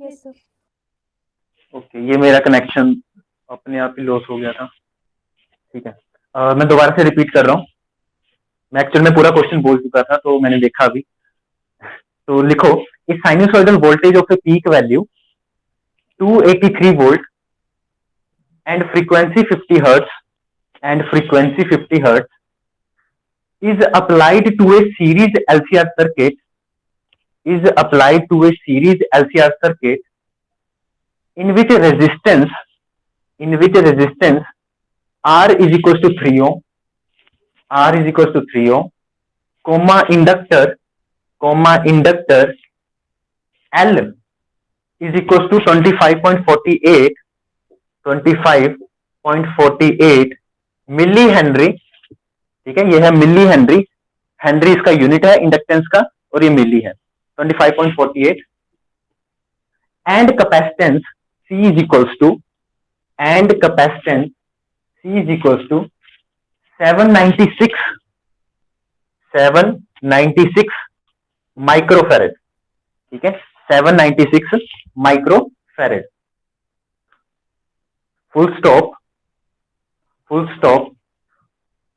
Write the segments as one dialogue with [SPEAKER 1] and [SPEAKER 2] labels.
[SPEAKER 1] Yes sir.
[SPEAKER 2] Okay, ये मेरा connection अपने आप ही लॉस हो गया था। ठीक है, मैं दोबारा से रिपीट कर रहा हूँ। मैं एक्चुअल में पूरा क्वेश्चन बोल चुका था, तो मैंने देखा अभी। तो लिखो, इस sinusoidal voltage of a peak value 283 volt and frequency 50 hertz and frequency 50 hertz is applied to a series LCR circuit in which resistance R is equals to 3 ohm, comma inductor L is equals to 25.48 milli henry. ठीक है, ये है milli henry. Henry इसका unit है inductance का, और ये milli है 25.48। And capacitance C is equals to 796 microfarad. ठीक है, 796 माइक्रोफेरेड। Full stop.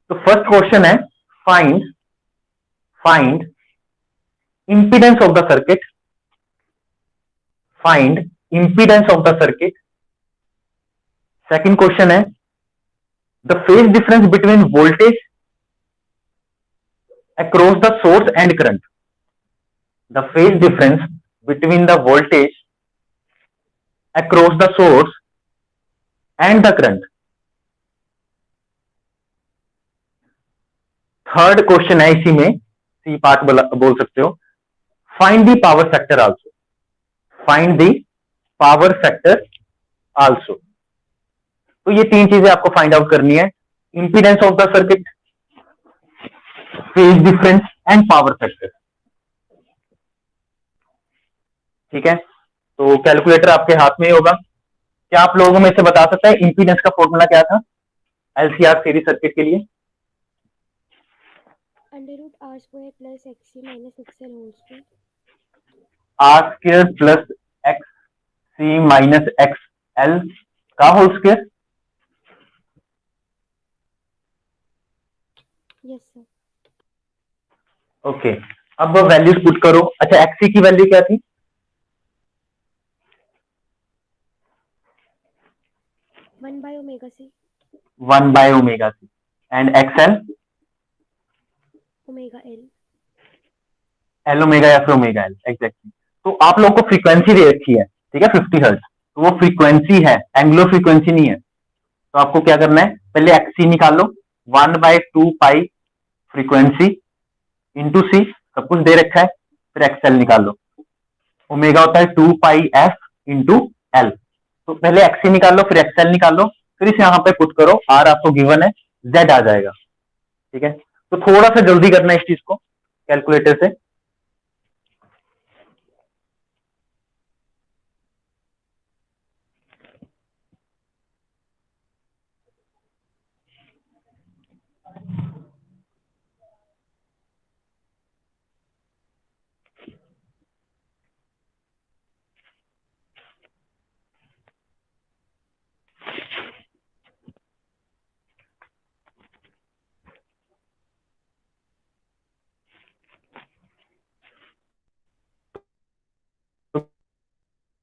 [SPEAKER 2] तो फर्स्ट क्वेश्चन है, find impedance of the circuit. Second question है, the phase difference between voltage across the source and current. The phase difference between the voltage across the source and the current. Third question है, इसी में C part बोल सकते हो, find the power factor also. तो ये तीन चीजें आपको फाइंड आउट करनी है, impedance of the circuit, phase difference and power factor. ठीक है, तो कैलकुलेटर आपके हाथ में ही होगा। क्या आप लोगों में से बता सकते हैं इंपीडेंस का फॉर्मूला क्या था एलसीआर सीरीज सर्किट के लिए?
[SPEAKER 1] √R² + XC - XL²।
[SPEAKER 2] R² plus XC minus XL का whole square.
[SPEAKER 1] Yes sir.
[SPEAKER 2] Okay, अब वैल्यूज पुट करो। अच्छा, एक्सी की वैल्यू क्या थी?
[SPEAKER 1] 1/ωc।
[SPEAKER 2] 1/ωc। And XL?
[SPEAKER 1] ωL।
[SPEAKER 2] L omega या फिर ओमेगा एल, एग्जैक्टली। तो आप लोगों को फ्रीक्वेंसी दे रखी है, ठीक है, 50 हर्ट्ज। तो वो फ्रीक्वेंसी है, एंगुलर फ्रीक्वेंसी नहीं है। तो आपको क्या करना है, पहले एक्सी निकाल लो। 1/2 पाई फ्रीक्वेंसी इंटू सी, सब कुछ दे रखा है। फिर एक्सएल निकाल लो। ओमेगा होता है 2 पाई एफ इंटू एल। तो पहले एक्सी निकाल लो, फिर एक्सएल निकाल लो, फिर इसे यहां पे पुट करो। आर आपको गिवन है, जेड आ जाएगा। ठीक है, तो थोड़ा सा जल्दी करना है इस चीज को कैलकुलेटर से।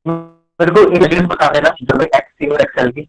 [SPEAKER 2] मेरे को इंग्रेडिएंट्स बता देना जब एक्सी और एक्सएल की।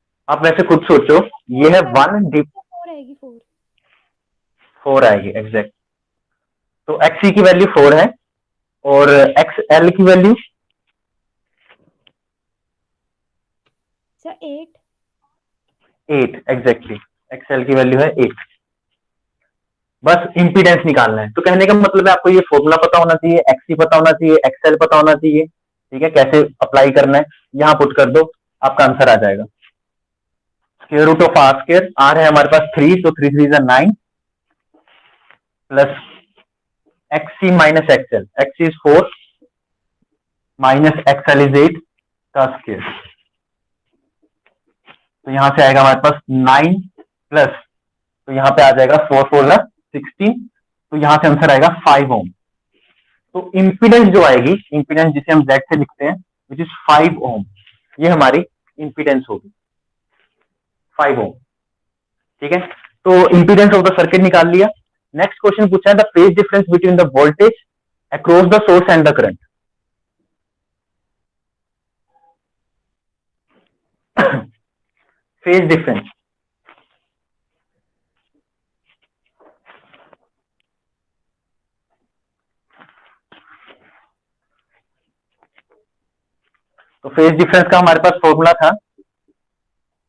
[SPEAKER 2] आप वैसे खुद सोचो, ये है 1
[SPEAKER 1] 4 आएगी 4।
[SPEAKER 2] 4 आएगी एग्जैक्ट। तो XC की वैल्यू 4 है और XL की वैल्यू
[SPEAKER 1] सर 8।
[SPEAKER 2] 8 एग्जैक्टली। XL की वैल्यू है 8। बस इंपीडेंस निकालना है। तो कहने का मतलब है आपको ये फॉर्मूला पता होना चाहिए, XC पता होना चाहिए, XL पता होना चाहिए। ठीक है, कैसे अप्लाई करना है यहां पुट कर दो, आपका आंसर आ जाएगा। Square root of R square, R है हमारे पास 3, तो 3 3 9 plus XC minus XL, XC is 4 minus XL is 8 का स्क्वायर। तो यहां से आएगा हमारे पास 9 प्लस, तो यहां पे आ जाएगा 4 4 16, तो यहां से आंसर आएगा 5 ओम। तो इंपीडेंस जो आएगी, इंपीडेंस जिसे हम Z से लिखते हैं, विच इज 5 ओम, ये हमारी इंपीडेंस होगी 5 ओम। ठीक है, तो इंपीडेंस ऑफ द सर्किट निकाल लिया। नेक्स्ट क्वेश्चन पूछा है the phase difference between the voltage across the source and the current. Phase difference, तो फेज डिफरेंस का हमारे पास फॉर्मूला था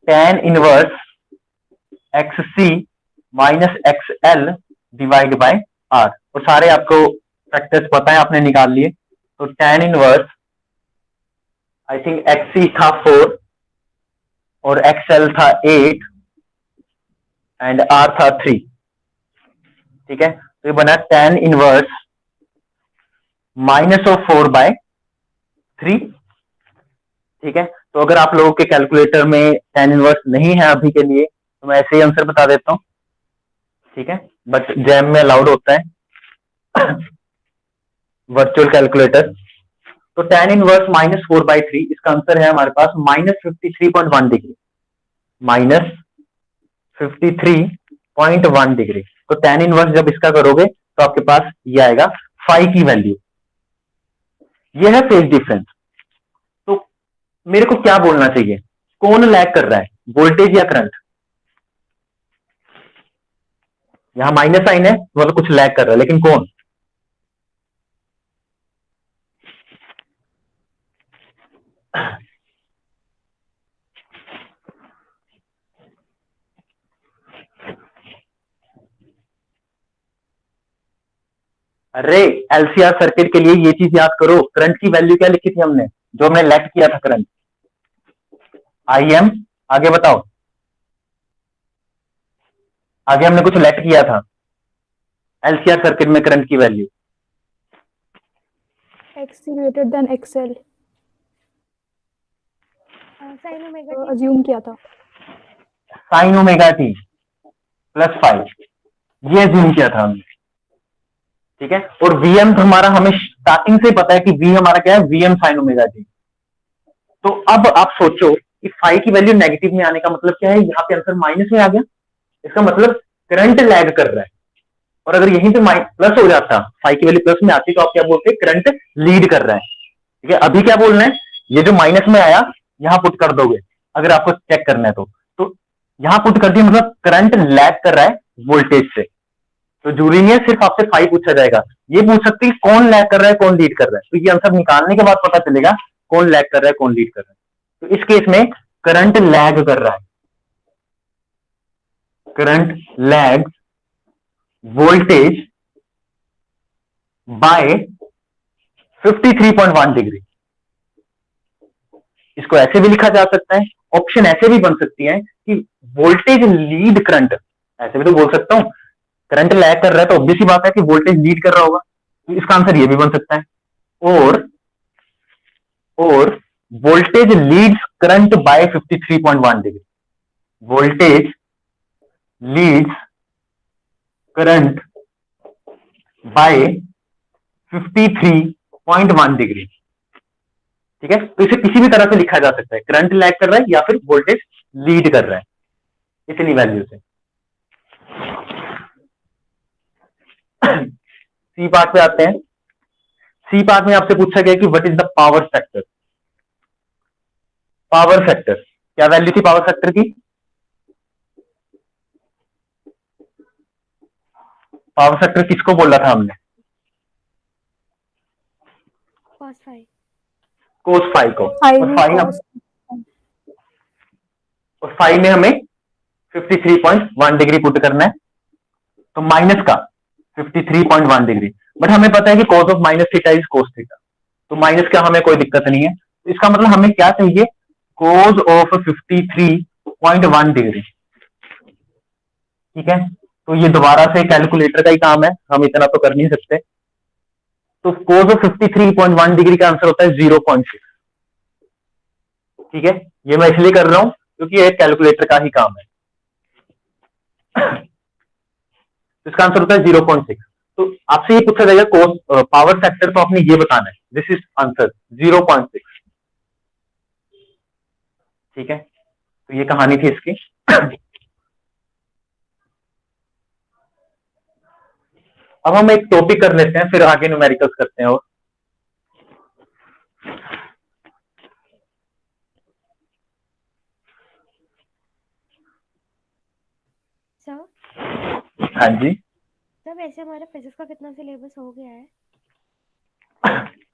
[SPEAKER 2] tan inverse XC minus XL divide by R, और सारे आपको फैक्टर्स पता है, आपने निकाल लिए। तो tan inverse I think XC था 4 और XL था 8 एंड R था 3। ठीक है, तो ये बना tan inverse minus of 4 by 3। ठीक है, तो अगर आप लोगों के कैलकुलेटर में tan इनवर्स नहीं है अभी के लिए, तो मैं ऐसे ही आंसर बता देता हूं। ठीक है, बट जैम में अलाउड होता है वर्चुअल कैलकुलेटर। तो tan इनवर्स माइनस 4/3, इसका आंसर है हमारे पास माइनस 53.1 डिग्री, माइनस 53.1 डिग्री। तो tan इनवर्स जब इसका करोगे तो आपके पास ये आएगा 5 की वैल्यू। ये है फेज डिफरेंस। तो मेरे को क्या बोलना चाहिए, कौन लैग कर रहा है, वोल्टेज या करंट? यहां माइनस साइन है मतलब कुछ लैग कर रहा है, लेकिन कौन? अरे एलसीआर सर्किट के लिए ये चीज याद करो, करंट की वैल्यू क्या लिखी थी हमने, जो हमने लेट किया था करंट, IM। आगे बताओ, आगे हमने कुछ लेट किया था एलसीआर सर्किट में करंट की value.
[SPEAKER 1] XC greater than XL sine omega assume किया था।
[SPEAKER 2] साइन ओमेगा टी प्लस 5, ये अज्यूम किया था हमने। ठीक है, और वीएम तो हमारा हमें स्टार्टिंग से पता है कि वी हमारा क्या है, वीएम साइन ओमेगा टी। तो अब आप सोचो कि 5 की वैल्यू नेगेटिव में आने का मतलब क्या है, यहां पे आंसर माइनस में आ गया, इसका मतलब करंट लैग कर रहा है। और अगर यहीं पे प्लस हो जाता, 5 की वैल्यू प्लस में आती, तो आप क्या बोलते, करंट लीड कर रहा है। ठीक है, अभी क्या बोलना है, ये जो माइनस में आया यहां पुट कर दोगे अगर आपको चेक करना है तो यहां पुट कर दिया, मतलब करंट लैग कर रहा है वोल्टेज से। तो जरूरी नहीं है सिर्फ आपसे 5 पूछा जाएगा, ये पूछ सकते हैं कौन लैग कर रहा है कौन लीड कर रहा है। तो ये आंसर निकालने के बाद पता चलेगा कौन लैग कर रहा है कौन लीड कर रहा है। तो इस केस में करंट लैग कर रहा है, current lag voltage bye 53.1 degree. इसको ऐसे भी लिखा जा सकता है, ऑप्शन ऐसे भी बन सकती है कि वोल्टेज लीड करंट, ऐसे भी तो बोल सकता हूं, करंट लैग कर रहा है तो ऑब्वियस सी बात है कि वोल्टेज लीड कर रहा होगा, तो इसका आंसर ये भी बन सकता है। और voltage leads current by 53.1 degree, voltage leads current by 53.1 degree. ठीक है, तो इसे किसी भी तरह से लिखा जा सकता है, करंट लैग कर रहा है या फिर वोल्टेज लीड कर रहा है इतनी वैल्यू से। सी पार्ट पे आते हैं। सी पार्ट में आपसे पूछा गया कि what is the power factor. Power factor क्या वैल्यू थी पावर फैक्टर की? पावर फैक्टर किसको बोला था हमने?
[SPEAKER 1] cos phi।
[SPEAKER 2] कोस फाई को। और फाई में हमें 53.1 डिग्री पुट करना है, तो माइनस का 53.1 डिग्री। बट हमें पता है कि cos of minus theta is cos theta, तो माइनस का हमें कोई दिक्कत नहीं है। तो इसका मतलब हमें क्या चाहिए? cos of 53.1 degree. ठीक है, तो ये दोबारा से कैलकुलेटर का ही काम है, हम इतना तो कर नहीं सकते। तो cos ऑफ 53.1 डिग्री का आंसर होता है 0.6। ठीक है, ये मैं इसलिए कर रहा हूं क्योंकि ये कैलकुलेटर का ही काम है। इसका आंसर होता है 0.6। तो आपसे ये पूछा जाएगा कोस पावर फैक्टर, तो आपने ये बताना है, दिस इज आंसर 0.6। ठीक है, तो ये कहानी थी इसकी। अब हम एक टॉपिक कर लेते हैं, फिर आगे न्यूमेरिकल्स करते हैं। और
[SPEAKER 1] सर
[SPEAKER 2] हाँ जी,
[SPEAKER 1] सर वैसे हमारा फिजिक्स का कितना सिलेबस हो गया है?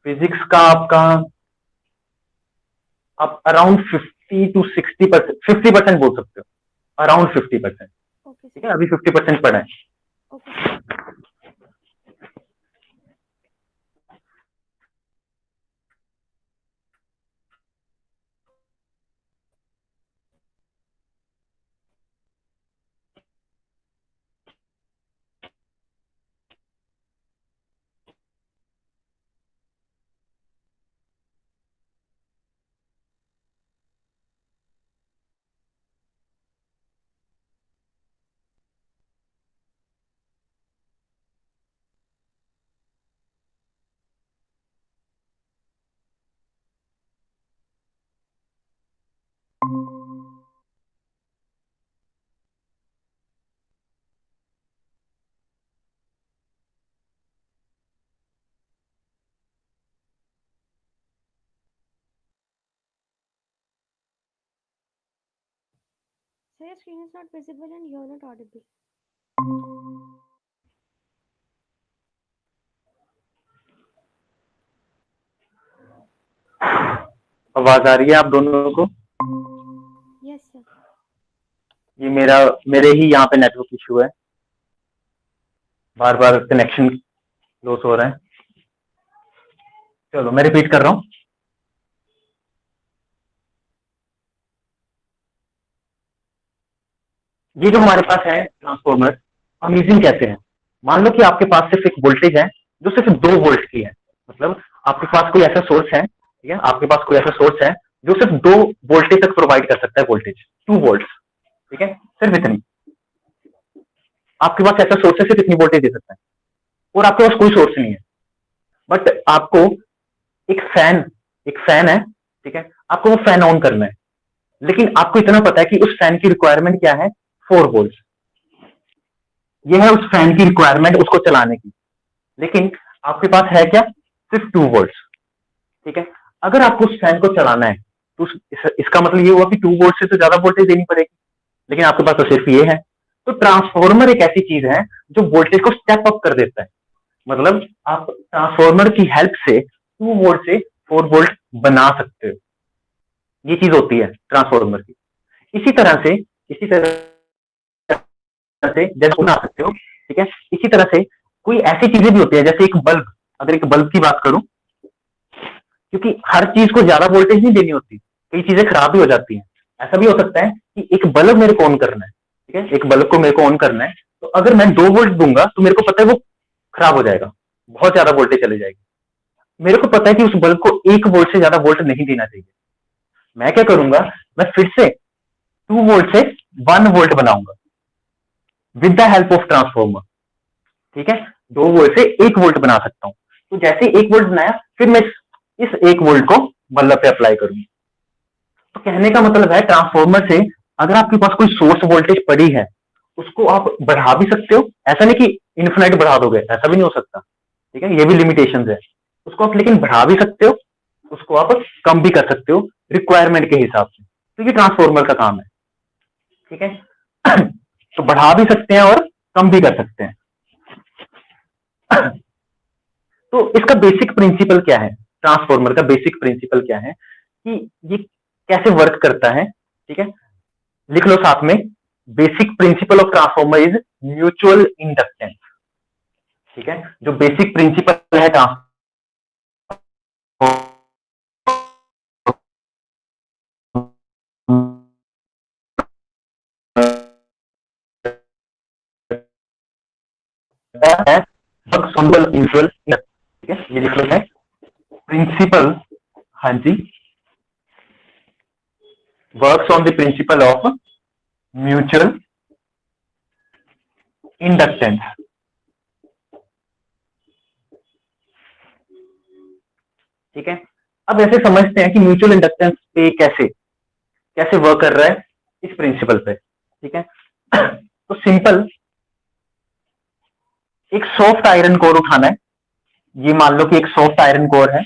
[SPEAKER 2] फिजिक्स का आपका आप अराउंड 50 to 60%, 50% बोल सकते हो, अराउंड 50%।
[SPEAKER 1] ओके
[SPEAKER 2] ठीक
[SPEAKER 1] सर।
[SPEAKER 2] है, अभी 50% पड़ा है।
[SPEAKER 1] Okay sir. Sir, your screen is not visible and you're not audible.
[SPEAKER 2] आवाज आ रही है आप दोनों को?
[SPEAKER 1] Yes sir.
[SPEAKER 2] ये मेरे ही यहाँ पे नेटवर्क इशू है, बार बार कनेक्शन लॉस हो रहा है। चलो मैं रिपीट कर रहा हूँ। ये जो हमारे पास है ट्रांसफॉर्मर, हम यूजिंग कैसे हैं? मान लो कि आपके पास सिर्फ एक वोल्टेज है जो सिर्फ 2 वोल्ट की है, मतलब आपके पास कोई ऐसा सोर्स है, ठीक है, आपके पास कोई ऐसा सोर्स है जो सिर्फ 2 वोल्टेज तक प्रोवाइड कर सकता है, वोल्टेज 2 वोल्ट। ठीक है, सिर्फ इतनी आपके पास ऐसा सोर्स है, सिर्फ इतनी वोल्टेज दे सकता है, और आपके पास कोई सोर्स नहीं है। बट आपको एक फैन है, ठीक है, आपको वो फैन ऑन करना है, लेकिन आपको इतना पता है कि उस फैन की रिक्वायरमेंट क्या है? 4 वोल्ट। ये है उस फैन की रिक्वायरमेंट उसको चलाने की, लेकिन आपके पास है क्या? सिर्फ 2 वोल्ट। ठीक है, अगर आपको उस फैन को चलाना है तो इसका मतलब ये हुआ कि 2 वोल्ट से तो ज्यादा वोल्टेज देनी पड़ेगी, लेकिन आपके पास तो सिर्फ ये है। तो ट्रांसफॉर्मर एक ऐसी चीज है जो वोल्टेज को स्टेप अप कर देता है, मतलब आप ट्रांसफॉर्मर की हेल्प से 2 वोल्ट से 4 वोल्ट बना सकते हो। ये चीज होती है ट्रांसफॉर्मर की। इसी तरह से जैसे बना सकते हो, ठीक है, इसी तरह से कोई ऐसी चीजें भी होती है, जैसे एक बल्ब। अगर एक बल्ब की बात करूं, क्योंकि हर चीज को ज्यादा वोल्टेज नहीं देनी होती, कई चीजें खराब भी हो जाती हैं। ऐसा भी हो सकता है कि एक बल्ब मेरे को ऑन करना है, ठीक है, एक बल्ब को मेरे को ऑन करना है, तो अगर मैं 2 वोल्ट दूंगा तो मेरे को पता है वो खराब हो जाएगा, बहुत ज्यादा वोल्टेज चली जाएगी। मेरे को पता है कि उस बल्ब को 1 वोल्ट से ज्यादा वोल्ट नहीं देना चाहिए। मैं क्या करूंगा, मैं फिर से 2 वोल्ट से 1 वोल्ट बनाऊंगा with the help of transformer. ठीक है, 2 वोल्ट से 1 वोल्ट बना सकता हूं। तो जैसे 1 वोल्ट बनाया, फिर मैं इस 1 वोल्ट को बल्ब पे अप्लाई करूंगा। तो कहने का मतलब है, ट्रांसफॉर्मर से अगर आपके पास कोई सोर्स वोल्टेज पड़ी है, उसको आप बढ़ा भी सकते हो। ऐसा नहीं कि इन्फिनाइट बढ़ा दोगे, ऐसा भी नहीं हो सकता। ठीक है, ये भी लिमिटेशन है। उसको आप लेकिन बढ़ा भी सकते हो, उसको आप कम भी कर सकते हो रिक्वायरमेंट के हिसाब से। तो ये ट्रांसफॉर्मर का काम है। ठीक है तो बढ़ा भी सकते हैं और कम भी कर सकते हैं। तो इसका बेसिक प्रिंसिपल क्या है, ट्रांसफॉर्मर का बेसिक प्रिंसिपल क्या है, कि ये कैसे वर्क करता है। ठीक है, लिख लो साथ में, basic principle of transformer is mutual inductance. ठीक है, जो बेसिक प्रिंसिपल है ट्रांसफॉर्मर है, म्यूचुअल। ठीक है, ये लिख लो है प्रिंसिपल। हाँ जी, works on the principle of mutual inductance. ठीक है, अब ऐसे समझते हैं कि म्यूचुअल इंडक्टेंस पे कैसे कैसे वर्क कर रहा है इस प्रिंसिपल पे। ठीक है तो सिंपल, एक सॉफ्ट आयरन कोर उठाना है। ये मान लो कि एक सॉफ्ट आयरन कोर है।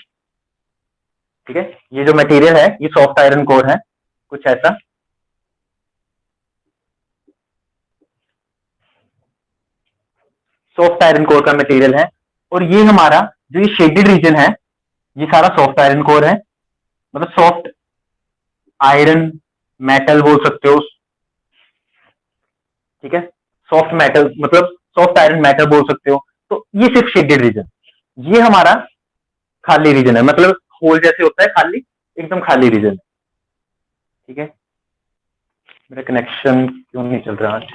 [SPEAKER 2] ठीक है, ये जो मटेरियल है ये सॉफ्ट आयरन कोर है, कुछ ऐसा। सॉफ्ट आयरन कोर का मटेरियल है, और ये हमारा जो ये शेडेड रीजन है, ये सारा सॉफ्ट आयरन कोर है। मतलब सॉफ्ट आयरन मेटल बोल सकते हो। ठीक है, सॉफ्ट मेटल मतलब सॉफ्ट आयरन मेटल बोल सकते हो। तो ये सिर्फ शेडेड रीजन, ये हमारा खाली रीजन है, मतलब होल जैसे होता है खाली, एकदम खाली रीजन। ठीक है, मेरा कनेक्शन क्यों नहीं चल रहा आज।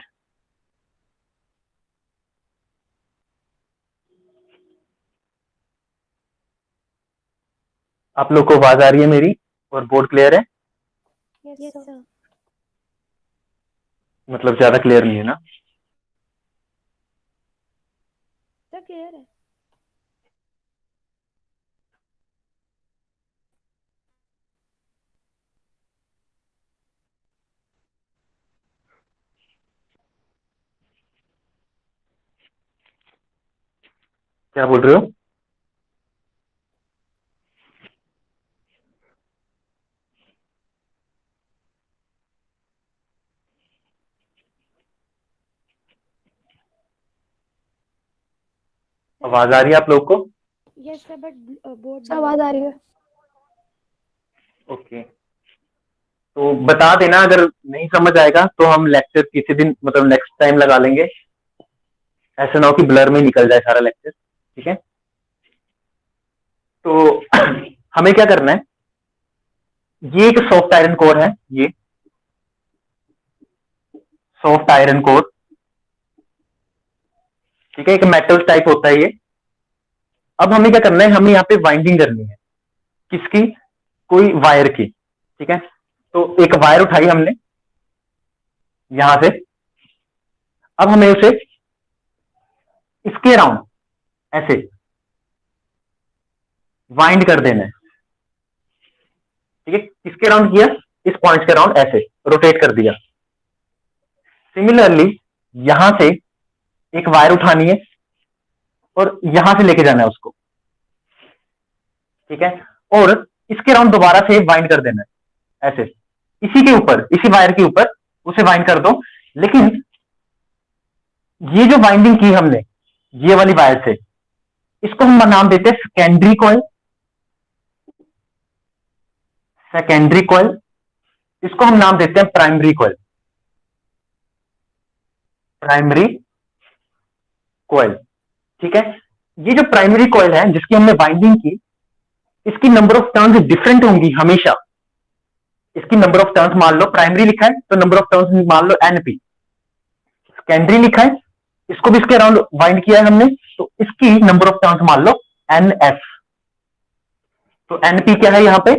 [SPEAKER 2] आप लोग को आवाज आ रही है मेरी, और बोर्ड क्लियर है?
[SPEAKER 1] Yes sir.
[SPEAKER 2] मतलब ज्यादा क्लियर नहीं है ना?
[SPEAKER 1] सर क्लियर है।
[SPEAKER 2] क्या बोल रहे हो? आवाज आ रही है आप लोग को?
[SPEAKER 1] यस सर, बट बोर्ड
[SPEAKER 3] आवाज आ रही है।
[SPEAKER 2] ओके, तो बता देना अगर नहीं समझ आएगा तो हम लेक्चर किसी दिन मतलब नेक्स्ट टाइम लगा लेंगे। ऐसा ना हो कि ब्लर में निकल जाए सारा लेक्चर। ठीक है, तो हमें क्या करना है, ये एक सॉफ्ट आयरन कोर है, ये सॉफ्ट आयरन कोर। ठीक है, एक मेटल टाइप होता है ये। अब हमें क्या करना है, हमें यहाँ पे वाइंडिंग करनी है, किसकी, कोई वायर की। ठीक है, तो एक वायर उठाई हमने यहां से, अब हमें उसे इसके अराउंड ऐसे वाइंड कर देना है। ठीक है, किसके अराउंड किया, इस पॉइंट के अराउंड ऐसे रोटेट कर दिया। सिमिलरली यहां से एक वायर उठानी है और यहां से लेके जाना है उसको। ठीक है, और इसके अराउंड दोबारा से वाइंड कर देना है ऐसे, इसी के ऊपर, इसी वायर के ऊपर उसे वाइंड कर दो। लेकिन ये जो वाइंडिंग की हमने ये वाली वायर से, इसको हम नाम देते हैं सेकेंडरी कॉइल। सेकेंडरी कॉइल, इसको हम नाम देते हैं प्राइमरी कॉइल। Primary coil. ठीक है, ये जो प्राइमरी कॉइल है जिसकी हमने बाइंडिंग की, इसकी नंबर ऑफ टर्न्स डिफरेंट होंगी हमेशा। इसकी नंबर ऑफ टर्न्स मान लो, प्राइमरी लिखा है तो नंबर ऑफ टर्न्स मान लो एनपी। सेकेंडरी लिखा है इसको भी इसके अराउंड वाइंड किया है हमने, तो इसकी नंबर ऑफ टर्न्स मान लो NF। तो NP क्या है यहां पे?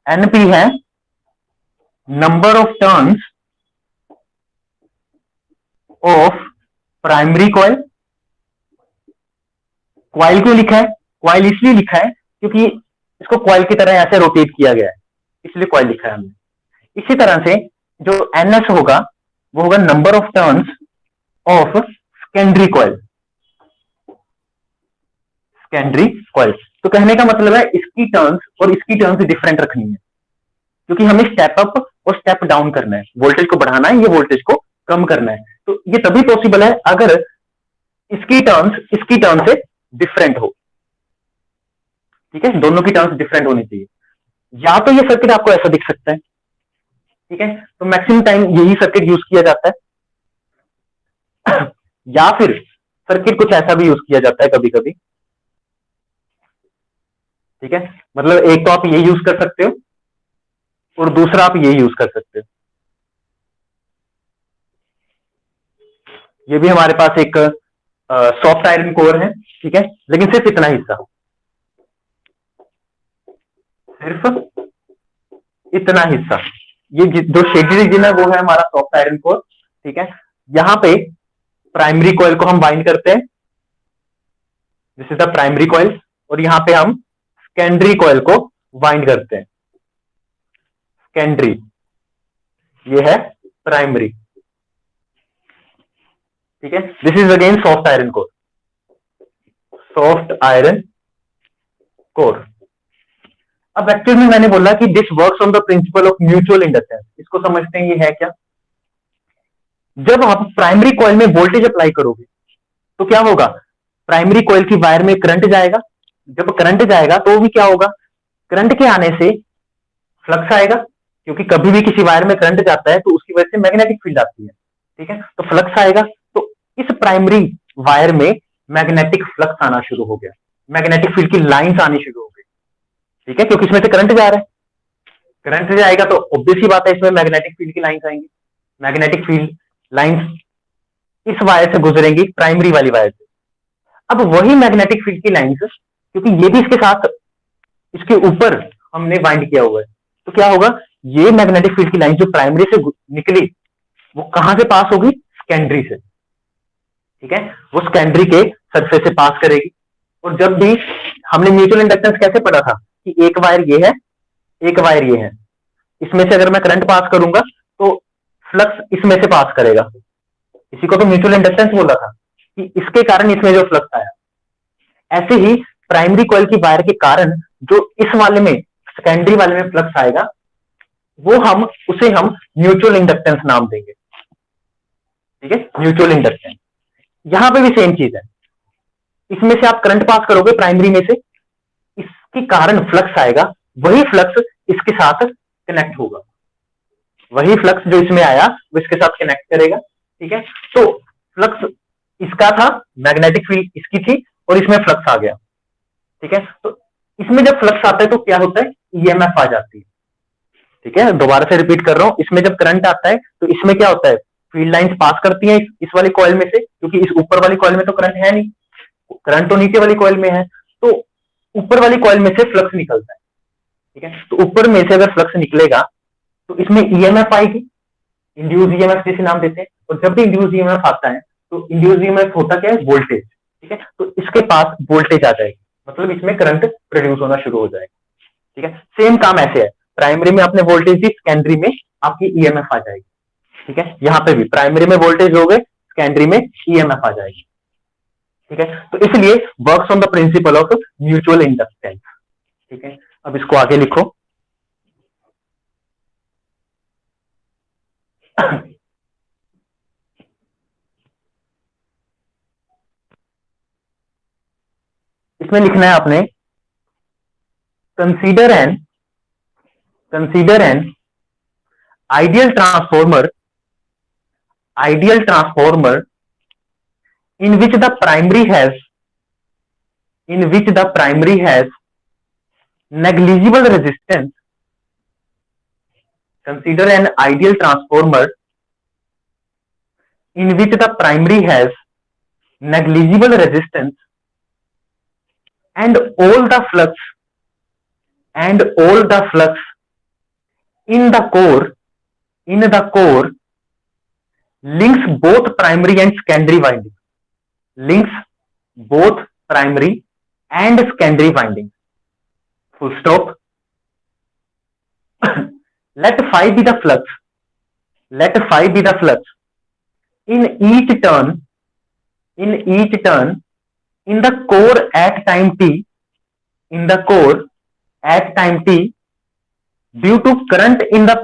[SPEAKER 2] NP है number of turns of primary coil. Coil क्यों लिखा है? क्वाइल इसलिए लिखा है क्योंकि इसको क्वाइल की तरह ऐसे रोटेट किया गया है, इसलिए क्वाइल लिखा है हमने। इसी तरह से जो NS होगा वो होगा number of turns of secondary coil. Secondary coil, तो कहने का मतलब है इसकी टर्न्स और इसकी टर्न्स डिफरेंट रखनी है, क्योंकि हमें स्टेप अप और स्टेप डाउन करना है, वोल्टेज को बढ़ाना है, ये वोल्टेज को कम करना है। तो ये तभी पॉसिबल है अगर इसकी टर्न से डिफरेंट हो। ठीक है, दोनों की टर्म्स डिफरेंट होनी चाहिए। या तो ये सर्किट आपको ऐसा दिख सकता है, ठीक है, तो मैक्सिमम टाइम यही सर्किट यूज किया जाता है या फिर सर्किट कुछ ऐसा भी यूज किया जाता है कभी कभी। ठीक है, मतलब एक तो आप ये यूज कर सकते हो और दूसरा आप ये यूज कर सकते हो। ये भी हमारे पास एक सॉफ्ट आयरन कोर है, ठीक है, लेकिन सिर्फ इतना हिस्सा, सिर्फ इतना हिस्सा, ये जो शेडेड रीजन है वो है हमारा सॉफ्ट आयरन कोर। ठीक है, यहां पे प्राइमरी कॉइल को हम बाइंड करते हैं, this is the primary coil, और यहां पे हम सेकेंडरी कॉइल को बाइंड करते हैं। सेकेंडरी, ये है प्राइमरी। ठीक है, this is again soft iron core, soft iron core. अब एक्चुअली में मैंने बोला कि this works on the principle of mutual inductance, इसको समझते हैं ये है क्या? जब आप प्राइमरी कॉइल में वोल्टेज अप्लाई करोगे तो क्या होगा? प्राइमरी कॉइल की वायर में करंट जाएगा, जब करंट जाएगा तो भी क्या होगा? करंट के आने से फ्लक्स आएगा, क्योंकि कभी भी किसी वायर में करंट जाता है तो उसकी वजह से मैग्नेटिक फील्ड आती है। ठीक है, तो फ्लक्स आएगा, तो इस प्राइमरी वायर में मैग्नेटिक फ्लक्स आना शुरू हो गया, मैग्नेटिक फील्ड की लाइंस आनी शुरू हो गई। ठीक है, क्योंकि इसमें से करंट जा रहा है, करंट जाएगा तो ऑब्वियस ही बात है इसमें मैग्नेटिक फील्ड की लाइंस आएंगी। मैग्नेटिक फील्ड लाइंस इस वायर से गुजरेंगी, प्राइमरी वाली वायर से। अब वही मैग्नेटिक फील्ड की लाइंस, क्योंकि ये भी इसके साथ इसके ऊपर हमने बाइंड किया हुआ है, तो क्या होगा? ये मैग्नेटिक फील्ड की लाइन जो प्राइमरी से निकली वो कहां से पास होगी? सेकेंडरी से। ठीक है, वो सेकेंडरी के सरफेस से पास करेगी। और जब भी हमने म्यूचुअल इंडक्टेंस कैसे पढ़ा था कि एक वायर ये है, एक वायर ये है, इसमें से अगर मैं करंट पास करूंगा तो फ्लक्स इसमें से पास करेगा, इसी को तो म्यूचुअल इंडक्टेंस बोला था कि इसके कारण इसमें जो फ्लक्स आया। ऐसे ही प्राइमरी कॉइल की वायर के कारण जो इस वाले में, सेकेंडरी वाले में फ्लक्स आएगा, वो उसे हम म्यूचुअल इंडक्टेंस नाम देंगे। ठीक है, म्यूचुअल इंडक्टेंस। यहां पे भी सेम चीज है, इसमें से आप करंट पास करोगे प्राइमरी में से, इसके कारण फ्लक्स आएगा, वही फ्लक्स इसके साथ कनेक्ट होगा, वही फ्लक्स जो इसमें आया वो इसके साथ कनेक्ट करेगा। ठीक है, तो फ्लक्स इसका था, मैग्नेटिक फील्ड इसकी थी, और इसमें फ्लक्स आ गया। ठीक है, तो इसमें जब फ्लक्स आता है तो क्या होता है? ईएमएफ आ जाती है। ठीक है, दोबारा से रिपीट कर रहा हूं, इसमें जब करंट आता है तो इसमें क्या होता है? फील्ड लाइंस पास करती हैं इस वाली कॉइल में से, क्योंकि इस ऊपर वाली कॉइल में तो करंट है नहीं, करंट तो नीचे वाली कॉइल में है, तो ऊपर वाली कॉइल में से फ्लक्स निकलता है। ठीक है, तो ऊपर में से अगर फ्लक्स निकलेगा तो इसमें ईएमएफ आएगी, इंड्यूस ईएमएफ जिसे नाम देते हैं। और जब भी इंड्यूस ईएमएफ आता है तो इंड्यूस ईएमएफ होता क्या है? वोल्टेज। ठीक है, तो इसके पास वोल्टेज आ जाएगी, मतलब इसमें करंट प्रोड्यूस होना शुरू हो जाएगा। ठीक है, सेम काम ऐसे है, प्राइमरी में आपने वोल्टेज दी, सेकेंडरी में आपकी ईएमएफ आ जाएगी। ठीक है, यहां पे भी प्राइमरी में वोल्टेज हो गए, सेकेंडरी में ईएमएफ आ जाएगी। ठीक है, तो इसलिए works on the principle of mutual inductance. ठीक है, अब इसको आगे लिखो इसमें लिखना है आपने, consider an ideal transformer in which the primary has negligible resistance. Consider an ideal transformer in which the primary has negligible resistance and all the flux in the core links both primary and secondary windings. Links both primary and secondary windings. Full stop. Let phi be the flux. In each turn in the core at time t. Due to current in the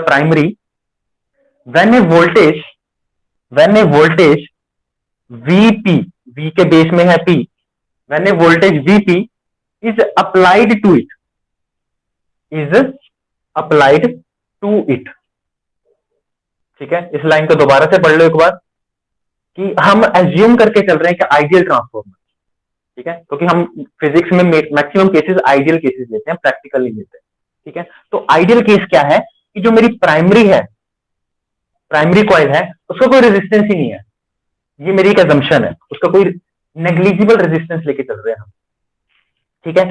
[SPEAKER 2] primary. When a voltage Vp, V के base में है P, when a voltage Vp is applied to it, ठीक है। इस line को दोबारा से पढ़ लो एक बार कि हम एज्यूम करके चल रहे हैं कि आइडियल ट्रांसफॉर्मर, ठीक है, क्योंकि हम फिजिक्स में मैक्सिमम केसेस आइडियल केसेस लेते हैं, प्रैक्टिकल नहीं लेते, ठीक है। तो आइडियल केस क्या है कि जो मेरी प्राइमरी कॉइल है उसका कोई रेजिस्टेंस ही नहीं है, ये मेरी एक अजम्पशन है, उसका कोई नेग्लिजिबल रेजिस्टेंस लेके चल रहे हैं हम, ठीक है।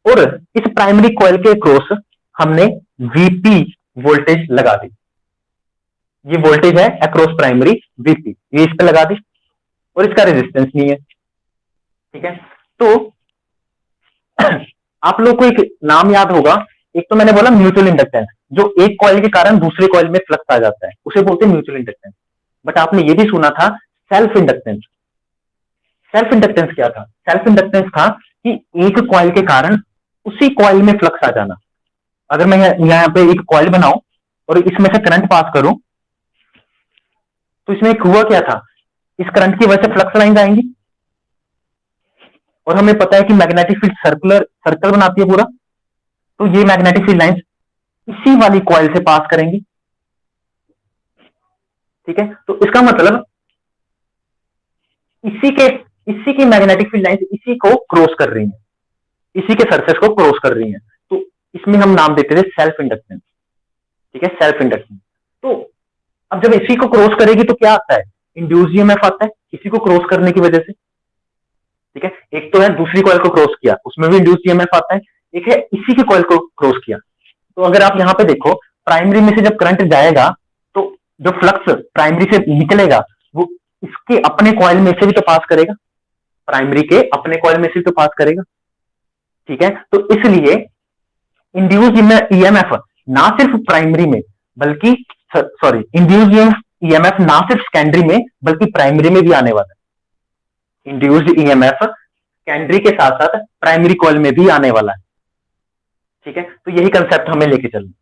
[SPEAKER 2] और इस प्राइमरी कॉइल के क्रॉस हमने Vp वोल्टेज लगा दी, ये वोल्टेज है अक्रॉस प्राइमरी Vp, ये इस पे लगा दी और इसका रेजिस्टेंस नहीं है, ठीक है। तो आप लोग को एक नाम याद होगा, एक तो मैंने बोला म्यूचुअल इंडक्टेंस, जो एक कॉइल के कारण दूसरे कॉइल में फ्लक्स आ जाता है उसे बोलते हैं म्यूचुअल इंडक्टेंस। बट आपने ये भी सुना था सेल्फ इंडक्टेंस। सेल्फ इंडक्टेंस क्या था? सेल्फ इंडक्टेंस था कि एक कॉइल के कारण उसी कॉइल में फ्लक्स आ जाना। अगर मैं यहां पे एक कॉइल बनाऊं और इसमें से करंट पास करूं तो इसमें एक हुआ क्या था, इस करंट की वजह से फ्लक्स लाइंस आएंगी और हमें पता है कि मैग्नेटिक फील्ड सर्कल बनाती है पूरा, तो ये मैग्नेटिक फील्ड लाइंस इसी वाली कॉइल से पास करेंगी, ठीक है। तो इसका मतलब इसी की मैग्नेटिक फील्ड लाइंस इसी को क्रॉस कर रही हैं, इसी के सरफेस को क्रॉस कर रही हैं, तो इसमें हम नाम देते थे सेल्फ इंडक्टेंस, ठीक है, सेल्फ इंडक्टेंस। तो अब जब इसी को क्रॉस करेगी तो क्या आता है? इंड्यूस ईएमएफ आता है इसी को क्रॉस करने की वजह से, ठीक है। एक तो है दूसरी कॉइल को क्रॉस किया, उसमें भी इंड्यूस ईएमएफ आता है, एक है इसी की कॉइल को क्रॉस किया। तो अगर आप यहां पे देखो, प्राइमरी में से जब करंट जाएगा तो जो फ्लक्स प्राइमरी से निकलेगा वो इसके अपने कॉइल में से भी तो पास करेगा, प्राइमरी के अपने कॉइल में से तो पास करेगा, ठीक है। तो इसलिए इंड्यूस ईएमएफ ना सिर्फ प्राइमरी में बल्कि इंड्यूस ईएमएफ ना सिर्फ सेकेंडरी में बल्कि प्राइमरी में भी आने वाला है। इंड्यूस्ड ईएमएफ सेकेंडरी के साथ साथ प्राइमरी कॉइल में भी आने वाला है, ठीक है। तो यही कंसेप्ट हमें लेके चलना,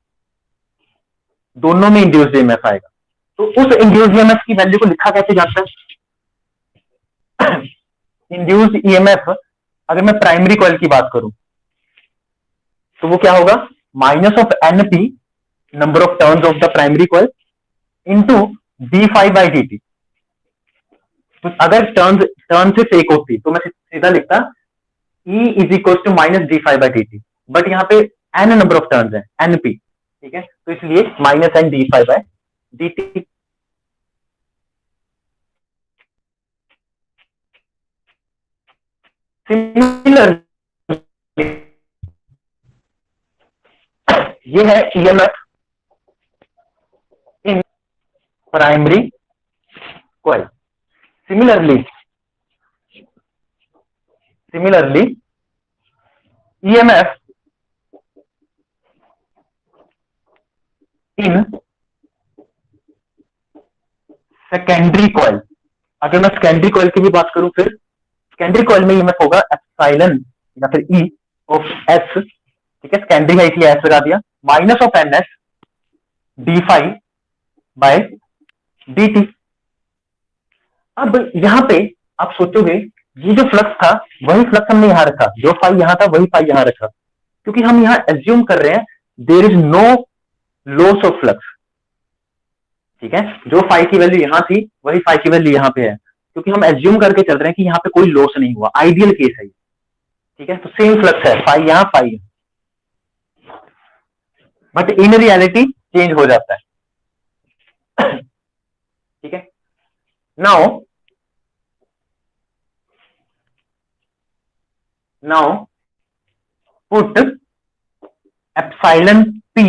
[SPEAKER 2] दोनों में इंड्यूस्ड ईएमएफ आएगा। तो उस इंड्यूस्ड ईएमएफ की वैल्यू को लिखा कैसे जाता है? इंड्यूस्ड ईएमएफ अगर मैं प्राइमरी कॉइल की बात करूं तो वो क्या होगा? Minus of NP, number of turns of the primary coil, into d∅dt। तो अगर टर्न सिर्फ एक होती तो मैं सीधा लिखता E is equal to minus d∅dt, but यहाँ पे n नंबर ऑफ टर्न्स है, np, ठीक है, तो इसलिए माइनस n d∅dt। सिमिलर ये है EMF in primary coil. Similarly EMF in secondary coil. अगर मैं सेकेंडरी कॉइल की भी बात करूं, फिर सेकेंडरी कॉइल में ईएमएफ होगा एप्सिलॉन या फिर ई ऑफ एस, ठीक है, सेकेंडरी है इसलिए एस लगा दिया, minus of N S d∅dt। अब यहां पे आप सोचोगे ये जो फ्लक्स था वही फ्लक्स हमने यहां रखा, जो फाई यहां था वही फाई यहां रखा, क्योंकि हम यहां एज्यूम कर रहे हैं there is no loss of flux, ठीक है। जो फाई की वैल्यू यहां थी वही फाई की वैल्यू यहां पे है, क्योंकि हम एज्यूम करके चल रहे हैं कि यहां पे कोई लॉस नहीं हुआ, आइडियल केस है, ठीक है। तो सेम फ्लक्स है, फाई यहां फाई यहां, बट इन रियलिटी चेंज हो जाता है, ठीक है, नाउ पुट एप्सिलॉन पी,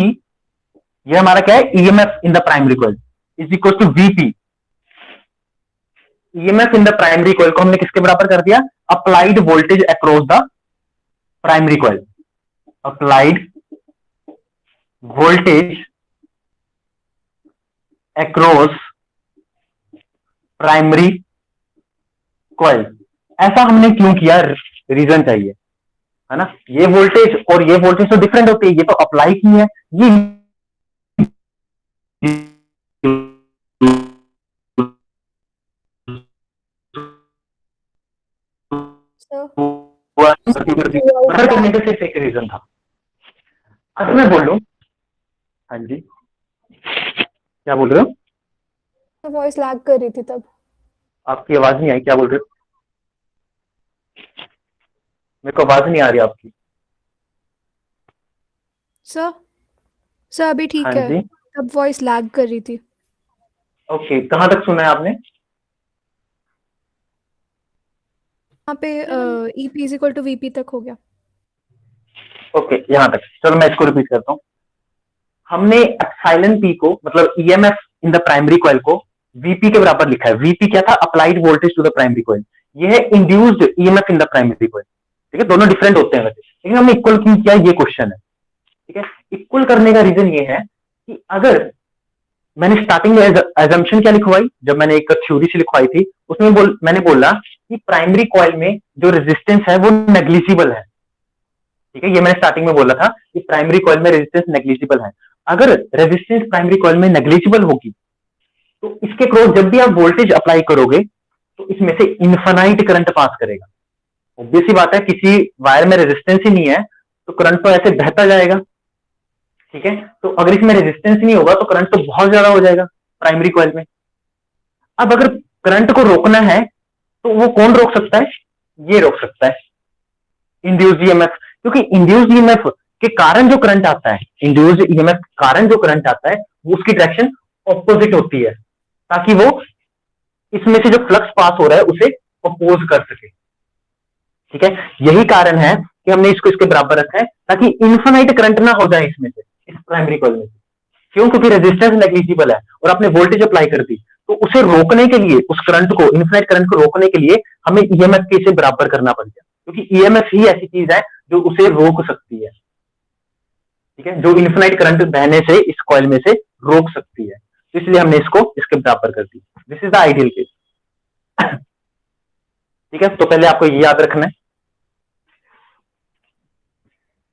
[SPEAKER 2] ये हमारा क्या है, EMF in the primary coil is equal to VP. EMF in the primary coil को हमने किसके बराबर कर दिया, applied voltage across the primary coil, applied voltage across primary coil. ऐसा हमने क्यों किया, रीजन चाहिए, है ना। ये वोल्टेज और ये वोल्टेज तो डिफरेंट होती है, ये तो अप्लाई की है, ये
[SPEAKER 1] सर
[SPEAKER 2] करने का सिर्फ एक रीजन था। अगर मैं बोलूं, हाँ जी क्या बोल रहे हो,
[SPEAKER 1] वॉइस लैग कर रही थी तब।
[SPEAKER 2] आपकी आवाज नहीं आई, क्या बोल रहे हो, मेरे को आवाज नहीं आ रही आपकी।
[SPEAKER 1] सर सर अभी
[SPEAKER 2] हाँ
[SPEAKER 1] ठीक है,
[SPEAKER 2] जी,
[SPEAKER 1] तब वॉइस लैग कर रही थी।
[SPEAKER 2] ओके, कहां तक सुना है आपने।
[SPEAKER 1] यहाँ पे EP is equal to VP तक हो गया।
[SPEAKER 2] ओके, यहां तक, चलो मैं इसको रिपीट करता हूं। हमने एप्सिलॉन पी को, मतलब EMF in the primary coil को वीपी के बराबर लिखा है। वीपी क्या था, applied voltage to the primary coil. ये है induced EMF in the primary coil. ठीक है, दोनों डिफरेंट होते हैं वैसे, लेकिन हमने इक्वल क्यों किया, ये क्वेश्चन है। ठीक है, इक्वल करने का रीजन ये है कि अगर मैंने स्टार्टिंग में एजम्पशन क्या लिखवाई, जब मैंने एक थ्योरी से लिखवाई थी, उसमें मैंने बोला कि प्राइमरी कॉइल में जो रेजिस्टेंस है वो नेग्लिजिबल है। ठीक है, ये मैंने स्टार्टिंग में बोला था कि प्राइमरी कॉइल में रेजिस्टेंस नेग्लिजिबल है। अगर रेजिस्टेंस प्राइमरी कॉइल में नेग्लिजिबल होगी तो इसके क्रॉस जब भी आप वोल्टेज अप्लाई करोगे तो इसमें से इन्फानाइट करंट पास करेगा। ऑब्वियस सी बात है, किसी वायर में रेजिस्टेंस ही नहीं है तो करंट तो ऐसे बहता जाएगा। ठीक है, तो अगर इसमें रेजिस्टेंस नहीं होगा तो करंट तो बहुत ज्यादा हो जाएगा प्राइमरी कॉइल में। अब अगर करंट को रोकना है तो वो कौन रोक सकता है, ये रोक सकता है, इंड्यूस्ड ईएमएफ। क्योंकि इंड्यूस्ड ईएमएफ के कारण जो करंट आता है, इंड्यूस्ड ईएमएफ कारण जो करंट आता है वो उसकी डायरेक्शन ऑपोजिट होती है, ताकि वो इसमें से जो फ्लक्स पास हो रहा है उसे अपोज कर सके। ठीक है, यही कारण है कि हमने इसको इसके बराबर रखा है, ताकि इन्फिनाइट करंट ना हो जाए इसमें से, इस प्राइमरी कॉइल में से। क्यों, क्योंकि रेजिस्टेंस नेग्लिजिबल है और आपने वोल्टेज अप्लाई कर दी, तो उसे रोकने के लिए, उस करंट को, इन्फिनाइट करंट को रोकने के लिए हमें ईएमएफ के से बराबर करना पड़ गया, क्योंकि ईएमएफ ही ऐसी चीज है जो उसे रोक सकती है। ठीक है, जो इन्फिनाइट करंट बहने से इस कॉइल में से रोक सकती है, तो इसलिए हमने इसको इसके बराबर कर दी। This is the ideal case. ठीक है, तो पहले आपको ये याद रखना है।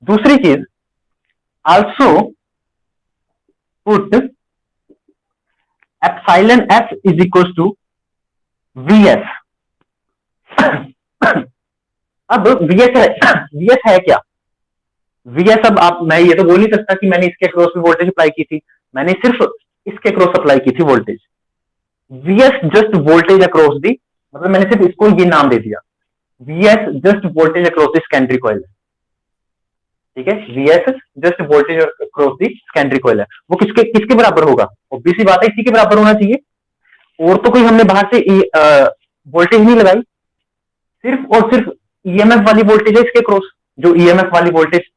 [SPEAKER 2] दूसरी चीज, also put epsilon F is equal to VS. अब वीएस है क्या, वीएस, अब आप, मैं ये तो बोल नहीं सकता कि मैंने इसके क्रॉस में वोल्टेज अप्लाई की थी, मैंने सिर्फ इसके क्रॉस अप्लाई की थी voltage. VS just voltage across the, मतलब मैंने सिर्फ इसको ये नाम दे दिया, VS just voltage across the secondary coil है। ठीक है, VS just voltage across the secondary coil है। वो किसके किसके बराबर होगा, ऑब्वियस सी बात है, इसी के बराबर होना चाहिए। और तो कोई हमने बाहर से वोल्टेज नहीं लगाई, सिर्फ और सिर्फ ईएमएफ वाली वोल्टेज है इसके क्रॉस, जो ईएमएफ वाली वोल्टेज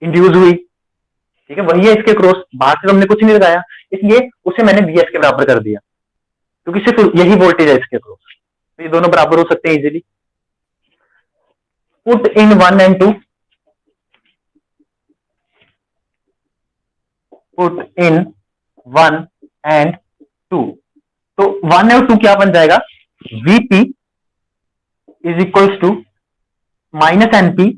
[SPEAKER 2] इंड्यूस हुई, ठीक है, वही है इसके क्रॉस, बाहर से हमने कुछ नहीं लगाया, इसलिए उसे मैंने वीएस के बराबर कर दिया, क्योंकि सिर्फ यही वोल्टेज है इसके क्रॉस, तो ये दोनों बराबर हो सकते हैं easily. Put in 1 and 2, put in 1 and 2, तो 1 और 2 क्या बन जाएगा, VP is equals to minus NP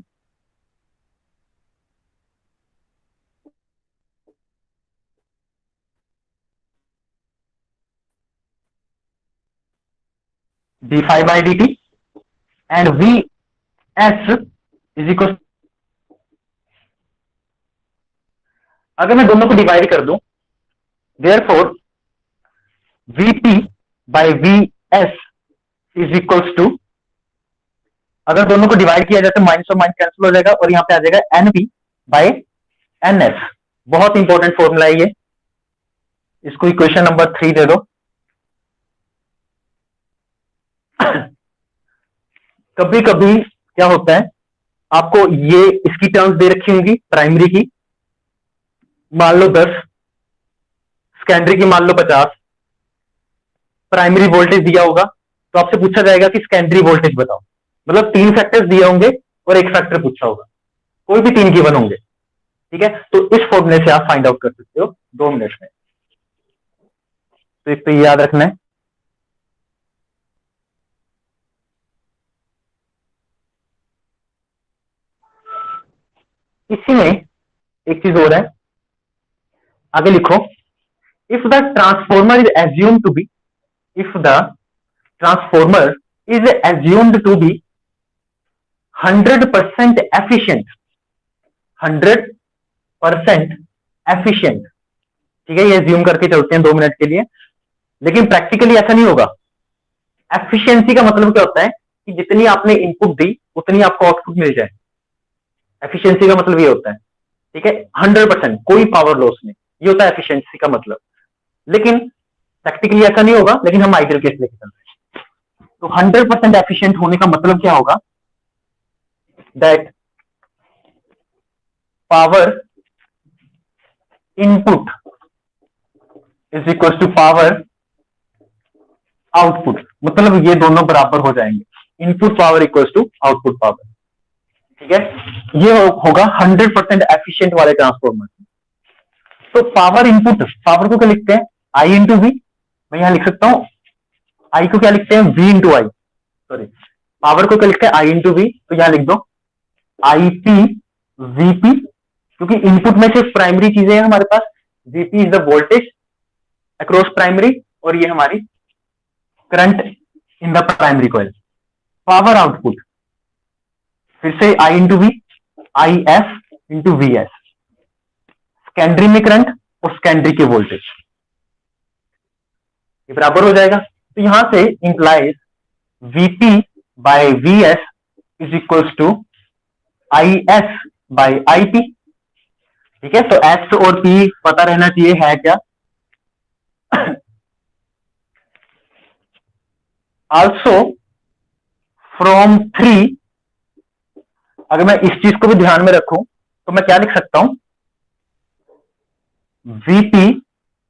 [SPEAKER 2] d5 by dt and V S is equal, अगर मैं दोनों को डिवाइड कर दूं, therefore VP by V S is equals to, अगर दोनों को डिवाइड किया जाए तो माइनस और माइनस कैंसिल हो जाएगा और यहां पे आ जाएगा एनपी बाय एनएस। बहुत इंपॉर्टेंट फॉर्मूला है ये, इसको इक्वेशन नंबर 3 दे दो। कभी कभी क्या होता है, आपको ये इसकी टर्म्स दे रखी होंगी प्राइमरी की, मान लो 10, सेकेंडरी की मान लो 50, प्राइमरी वोल्टेज दिया होगा तो आपसे पूछा जाएगा कि सेकेंडरी वोल्टेज बताओ। मतलब 3 फैक्टर्स दिए होंगे और एक फैक्टर पूछा होगा, कोई भी 3 गिवन होंगे, ठीक है। तो इस फॉर्मूले से आप फाइंड आउट कर सकते हो 2 मिनट में। तो इस पे याद रखना है। इसी में एक चीज और है, आगे लिखो, if the transformer is assume to be, if the transformer is assumed to be 100% efficient, 100% efficient, ठीक है। ये assume करके चलते हैं 2 मिनट के लिए, लेकिन प्रैक्टिकली ऐसा नहीं होगा। एफिशिएंसी का मतलब क्या होता है कि जितनी आपने इनपुट दी उतनी आपको आउटपुट मिल जाए। एफिशिएंसी का मतलब ये होता है, ठीक है, 100%, कोई पावर लॉस नहीं, ये होता है एफिशिएंसी का मतलब। लेकिन प्रैक्टिकली ऐसा नहीं होगा, लेकिन हम आइडियल केस लेके चल रहे हैं। तो 100% एफिशिएंट होने का मतलब क्या होगा, that power input is equal to power output, मतलब ये दोनों बराबर हो जाएंगे, input power equal to output power, ठीक है। ये होगा 100% एफिशिएंट वाले ट्रांसफॉर्मर। तो पावर इनपुट, पावर को क्या लिखते हैं, आई इंटू वी। मैं यहां लिख सकता हूं आई को क्या लिखते हैं, V into I, sorry, power को क्या लिखते हैं, आई इंटू वी। तो यहां लिख दो आई पी वीपी, क्योंकि इनपुट में सिर्फ प्राइमरी चीजें हैं हमारे पास। VP is the voltage across primary, और ये हमारी current in the primary coil. Power output फिर से I into V, I F into V S, secondary में करंट और सेकेंडरी के वोल्टेज, ये बराबर हो जाएगा। तो यहां से implies VP by V S is equals to I S by I P, ठीक है। तो एस और पी पता रहना चाहिए है क्या। आल्सो फ्रॉम 3, अगर मैं इस चीज को भी ध्यान में रखूं तो मैं क्या लिख सकता हूं, VP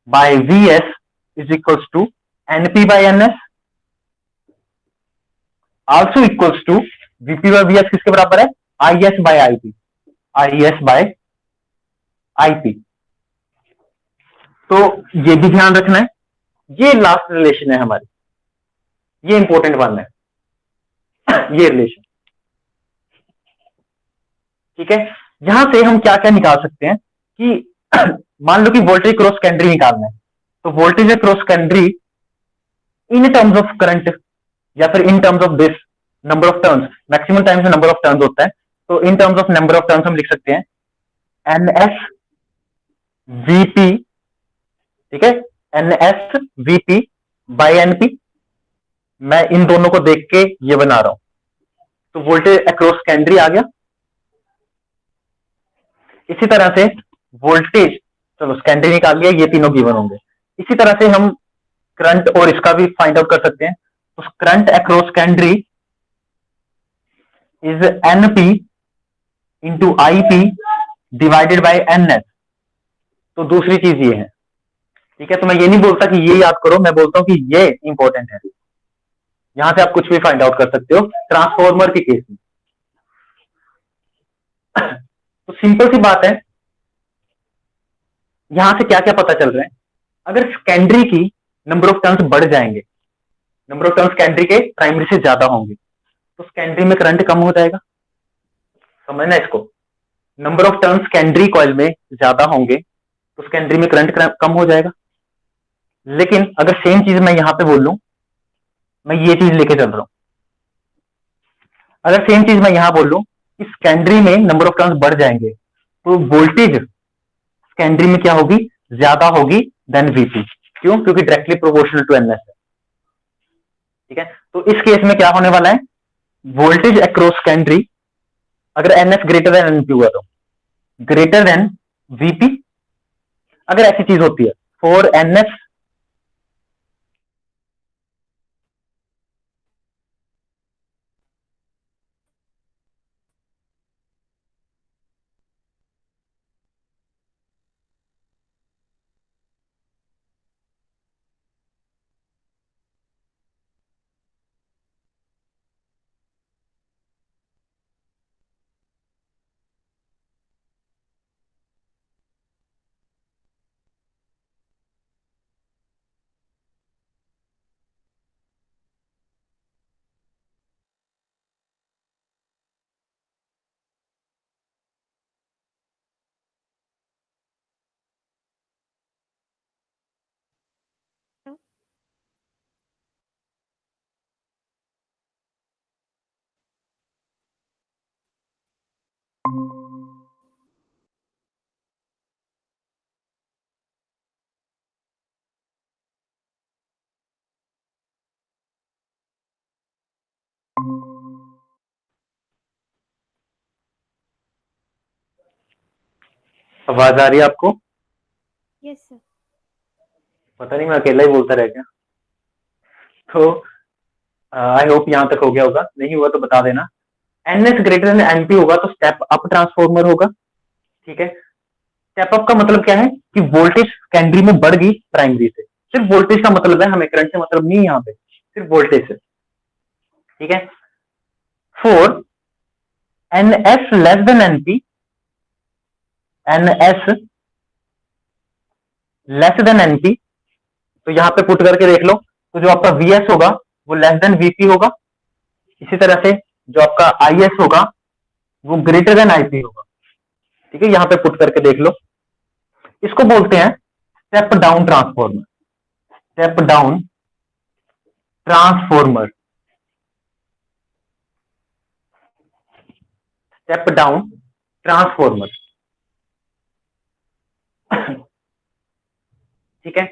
[SPEAKER 2] by V S is equals to NP by NS, also equals to VP by V S किसके बराबर है, I S by I P, I S by I P. तो ये भी ध्यान रखना है, ये लास्ट रिलेशन है हमारी, ये इंपॉर्टेंट वन है, ये रिलेशन, ठीक है। यहां से हम क्या क्या निकाल सकते हैं कि मान लो कि वोल्टेज क्रॉस सेकेंडरी निकालना है, तो voltage cross secondary in terms of current या फिर in terms of this number of turns, maximum times number of turns होता है, तो in terms of number of turns हम लिख सकते हैं एन एस वीपी, ठीक है, N S VP by NP. मैं इन दोनों को देख के ये बना रहा हूं, तो वोल्टेज अक्रॉस सेकेंडरी आ गया। इसी तरह से वोल्टेज, चलो सेकेंडरी निकाल लिया, ये तीनों गिवन होंगे। इसी तरह से हम करंट और इसका भी फाइंड आउट कर सकते हैं। तो current across secondary is NP into I P divided by N S. तो दूसरी चीज ये है, ठीक है। तो मैं ये नहीं बोलता कि ये याद करो, मैं बोलता हूं कि ये इंपॉर्टेंट है। यहां से आप कुछ भी फाइंड आउट कर सकते हो ट्रांसफॉर्मर के केस में। तो सिंपल सी बात है, यहां से क्या क्या पता चल रहा है, अगर सेकेंडरी की नंबर ऑफ टर्न्स बढ़ जाएंगे, नंबर ऑफ टर्न्स सेकेंडरी के प्राइमरी से ज्यादा होंगे, तो सेकेंडरी में करंट कम हो जाएगा। समझना इसको, number of turns secondary coil में ज्यादा होंगे तो सेकेंडरी में करंट कम हो जाएगा। लेकिन अगर सेम चीज मैं यहां पे बोल लूं, मैं ये चीज लेके चल रहा हूं, अगर सेम चीज मैं यहां बोल लूं कि सेकेंडरी में नंबर ऑफ टर्न्स बढ़ जाएंगे तो वोल्टेज सेकेंडरी में क्या होगी, ज्यादा होगी देन वीपी। क्यों, क्योंकि डायरेक्टली प्रोपोर्शनल टू एनएस है, ठीक है। तो इस केस में क्या होने वाला है, वोल्टेज अक्रॉस सेकेंडरी अगर एनएस ग्रेटर देन एनपी हुआ तो ग्रेटर देन वीपी। अगर ऐसी चीज होती है for NS आवाज आ रही है आपको?
[SPEAKER 3] Yes sir.
[SPEAKER 2] पता नहीं मैं अकेला ही बोलता रह गया। तो आई होप यहां तक हो गया होगा, नहीं हुआ तो बता देना। एनएस ग्रेटर देन एनपी होगा तो स्टेप अप ट्रांसफॉर्मर होगा। ठीक है, स्टेप अप का मतलब क्या है कि वोल्टेज सेकेंडरी में बढ़ गई प्राइमरी से। सिर्फ वोल्टेज का मतलब है, हमें करंट से मतलब नहीं है यहाँ पे, सिर्फ वोल्टेज से। ठीक है, four NS less than NP, NS less than NP, तो यहां पे पुट करके देख लो, तो जो आपका वीएस होगा वो लेस देन वीपी होगा। इसी तरह से जो आपका आईएस होगा वो ग्रेटर देन आईपी होगा। ठीक है, यहां पे पुट करके देख लो। इसको बोलते हैं step down transformer, step down transformer, step down transformer. ठीक है,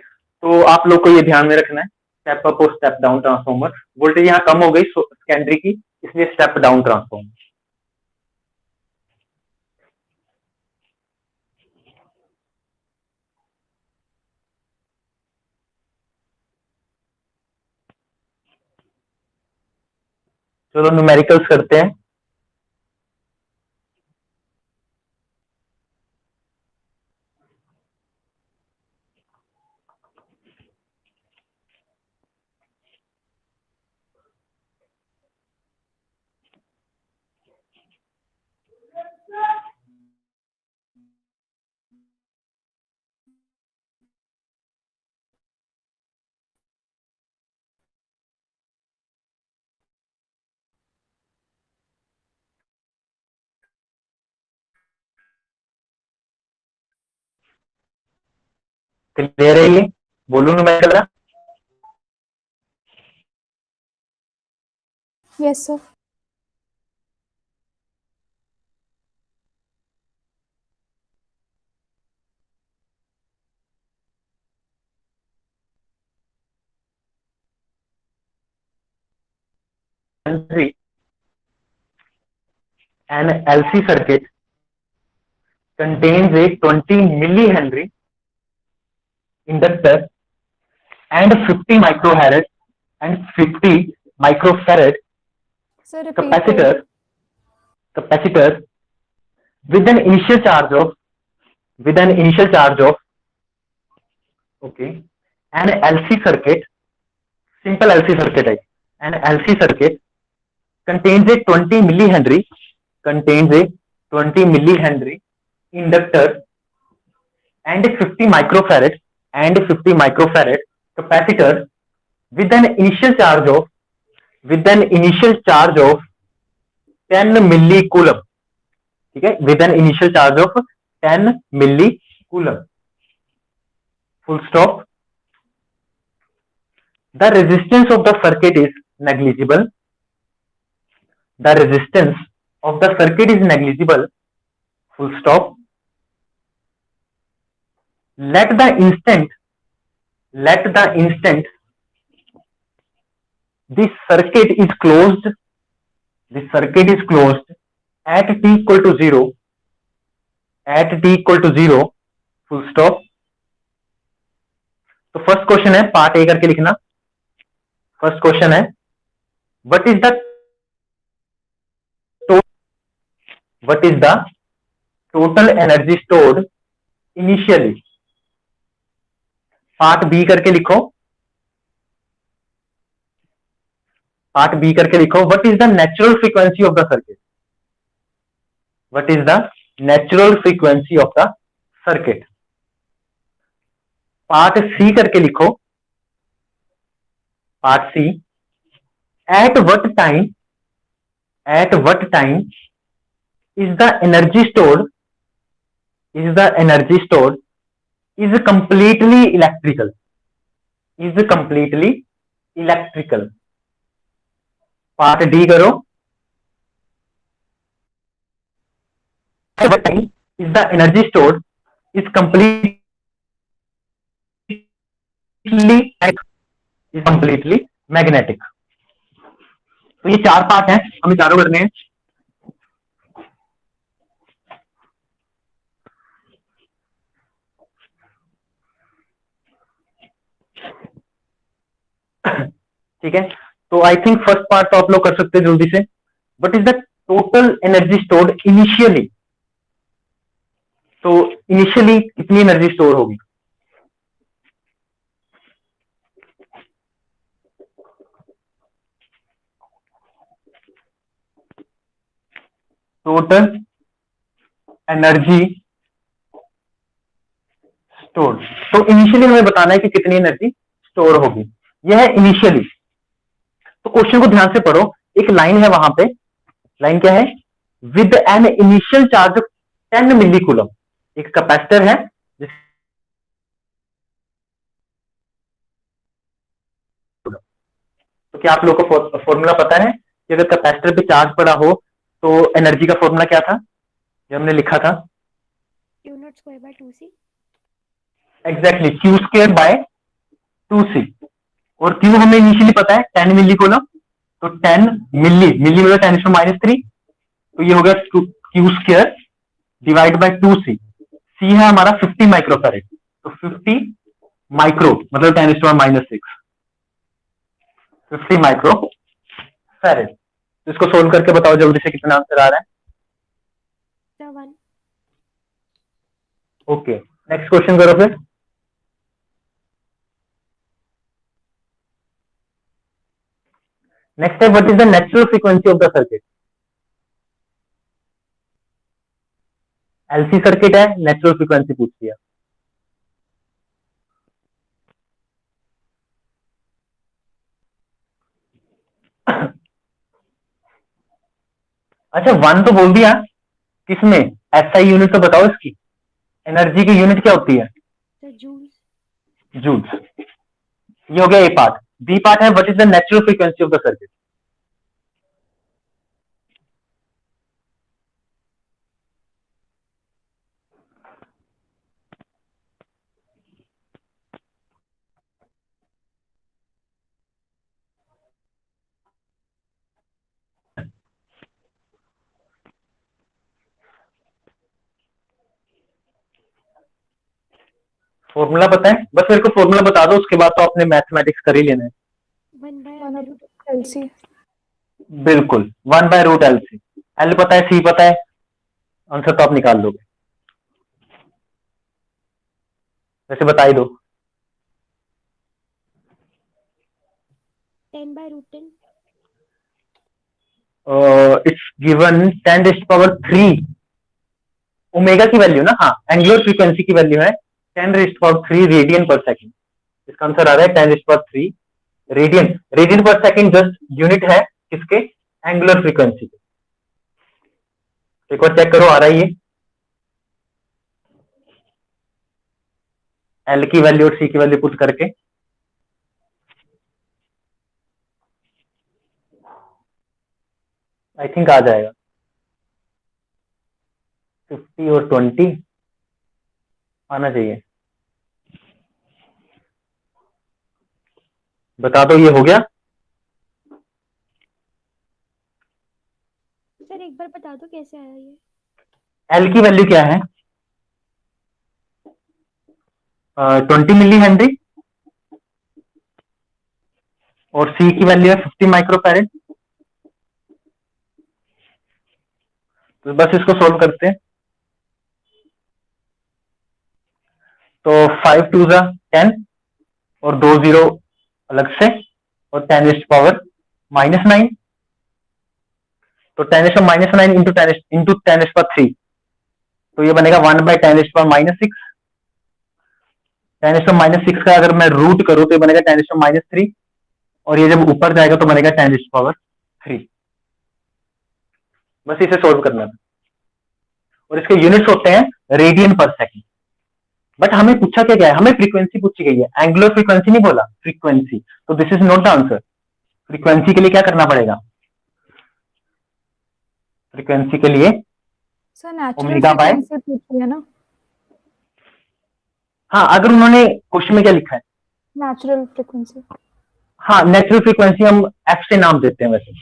[SPEAKER 2] तो आप लोग को ये ध्यान में रखना है, स्टेप अप और स्टेप डाउन ट्रांसफॉर्मर। वोल्टेज यहां कम हो गई सेकेंडरी की, इसलिए स्टेप डाउन ट्रांसफॉर्मर। चलो न्यूमेरिकल्स करते हैं। क्लियर है ये? बोलू numerical?
[SPEAKER 1] Yes sir.
[SPEAKER 2] An LC circuit contains a 20 millihenry inductor and 50 microfarad and 50 microfarad
[SPEAKER 1] sir repeat
[SPEAKER 2] capacitor capacitor with an initial charge of okay, an LC circuit, simple LC circuit है, an LC circuit contains a 20 millihenry inductor and 50 microfarad capacitor with an initial charge of 10 millicoulomb. ठीक है, with an initial charge of 10 millicoulomb, full stop. The resistance of the circuit is negligible. The resistance of the circuit is negligible, full stop. Let the instant this circuit is closed at t equal to 0, full stop. तो first question है, part A करके लिखना। First question है, what is the what is the total energy stored initially. Part B करके लिखो, part B करके लिखो, what is the natural frequency of the circuit. What is the natural frequency of the circuit. Part C करके लिखो, part C, at what time is the energy stored is completely electrical. Is completely electrical. Part D करो, what time is the energy stored is completely magnetic। तो ये चार part हैं, हमें चारों करने हैं। ठीक है, तो आई थिंक फर्स्ट पार्ट तो आप लोग कर सकते हैं जल्दी से। What is the total energy stored initially. तो इनिशियली कितनी एनर्जी स्टोर होगी। टोटल एनर्जी स्टोर, तो इनिशियली हमें बताना है कि कितनी एनर्जी स्टोर होगी। यह है इनिशियली। तो क्वेश्चन को ध्यान से पढ़ो, एक लाइन है वहां पे, लाइन क्या है, with an initial charge of 10 milli coulomb. एक कैपेसिटर है, तो क्या आप लोगों को फॉर्मूला पता है कि अगर कैपेसिटर पे चार्ज पड़ा हो तो एनर्जी का फॉर्मूला क्या था, जो हमने लिखा था।
[SPEAKER 3] Q naught square by 2C।
[SPEAKER 2] Exactly, Q square by 2C। और क्यू हमें इनिशियली पता है 10 मिली कूलम, तो 10 मिली मतलब 10⁻³ तो ये हो गया Q square divide by 2C। सी है हमारा 50 माइक्रोफैरेड, तो 50 माइक्रो मतलब 10⁻⁻6, 50 माइक्रो फैरेड। तो इसको सोल्व करके बताओ जल्दी से कितना आंसर आ रहा है।
[SPEAKER 3] 1।
[SPEAKER 2] ओके, नेक्स्ट क्वेश्चन करो फिर। नेक्स्ट है, what is the natural frequency of the circuit. LC circuit है, नेचुरल फ्रीक्वेंसी पूछ लिया। अच्छा, वन तो बोल दिया, किसमें, एसआई यूनिट तो बताओ इसकी। एनर्जी की यूनिट क्या होती है,
[SPEAKER 3] सर जूल्स।
[SPEAKER 2] जूल्स। ये हो गया ए पार्ट। बी पार्ट है, what is the natural frequency of the circuit. Formula पता है, बस मेरे को फॉर्मूला बता दो, उसके बाद तो आपने मैथमेटिक्स कर ही लेना है।
[SPEAKER 1] 1/√LC।
[SPEAKER 2] बिल्कुल, 1/√LC। एल पता है, सी पता है, आंसर तो आप निकाल दोगे, वैसे बता ही दो।
[SPEAKER 3] 10/√10।
[SPEAKER 2] इट्स गिवन 10⁻³ ओमेगा की वैल्यू ना, हाँ एंगुलर फ्रीक्वेंसी की वैल्यू है 10⁻³ रेडियन पर सेकंड। इसका आंसर आ रहा है 10⁻³ रेडियन। रेडियन पर सेकंड जस्ट यूनिट है किसके, एंगुलर फ्रीक्वेंसी के। एक बार चेक करो आ रहा है ये, एल की वैल्यू और सी की वैल्यू पुट करके। आई थिंक आ जाएगा 50 और 20 आना चाहिए। बता दो, ये हो गया।
[SPEAKER 3] सर एक बार बता दो कैसे आया ये।
[SPEAKER 2] एल की वैल्यू क्या है, 20 मिली हेनरी, और सी की वैल्यू है 50 माइक्रोफैरेड। तो बस इसको सोल्व करते हैं। तो 5 टू जा 10 और 2 जीरो अलग से और 10⁻⁻⁹। तो 10⁻⁻⁹ इंटू 10⁻³ तो ये बनेगा 1/10⁻⁻⁶। 10⁻⁻⁶ का अगर मैं रूट करूं तो ये बनेगा 10⁻³ और ये जब ऊपर जाएगा तो बनेगा 10⁻3। बस इसे सोल्व करना है और इसके यूनिट्स होते हैं रेडियन पर सेकंड। बट हमें पूछा क्या गया है, हमें फ्रीक्वेंसी पूछी गई है, एंगुलर फ्रीक्वेंसी नहीं बोला, फ्रीक्वेंसी। तो this is not the answer. Frequency के लिए क्या करना पड़ेगा, फ्रीक्वेंसी के लिए
[SPEAKER 1] sir natural
[SPEAKER 2] omega by,
[SPEAKER 1] frequency पूछी है ना?
[SPEAKER 2] हाँ अगर उन्होंने क्वेश्चन में क्या लिखा है,
[SPEAKER 1] नेचुरल फ्रीक्वेंसी।
[SPEAKER 2] हाँ नेचुरल फ्रीक्वेंसी हम एफ से नाम देते हैं। वैसे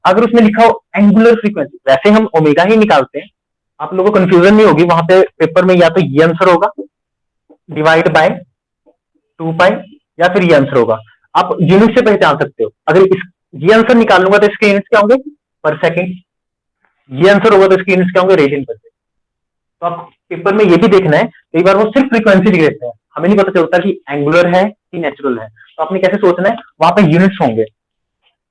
[SPEAKER 2] अगर उसमें लिखा हो एंगुलर फ्रीक्वेंसी, वैसे हम ओमेगा ही निकालते हैं। आप लोगों को कंफ्यूजन नहीं होगी, वहां पे पेपर में या तो ये आंसर होगा डिवाइड बाय 2 पाई या फिर ये आंसर होगा। आप यूनिट से पहचान सकते हो। अगर इस ये आंसर निकाल लूंगा तो इसके यूनिट्स क्या होंगे, पर सेकेंड। ये आंसर होगा तो इसके यूनिट्स क्या होंगे, रेडियन पर सेकेंड। तो आप पेपर में ये भी देखना है, कई बार वो सिर्फ फ्रीक्वेंसी लिख देते हैं, हमें नहीं पता चलता कि एंगुलर है कि नेचुरल है। तो आपने कैसे सोचना है, वहां पे यूनिट्स होंगे।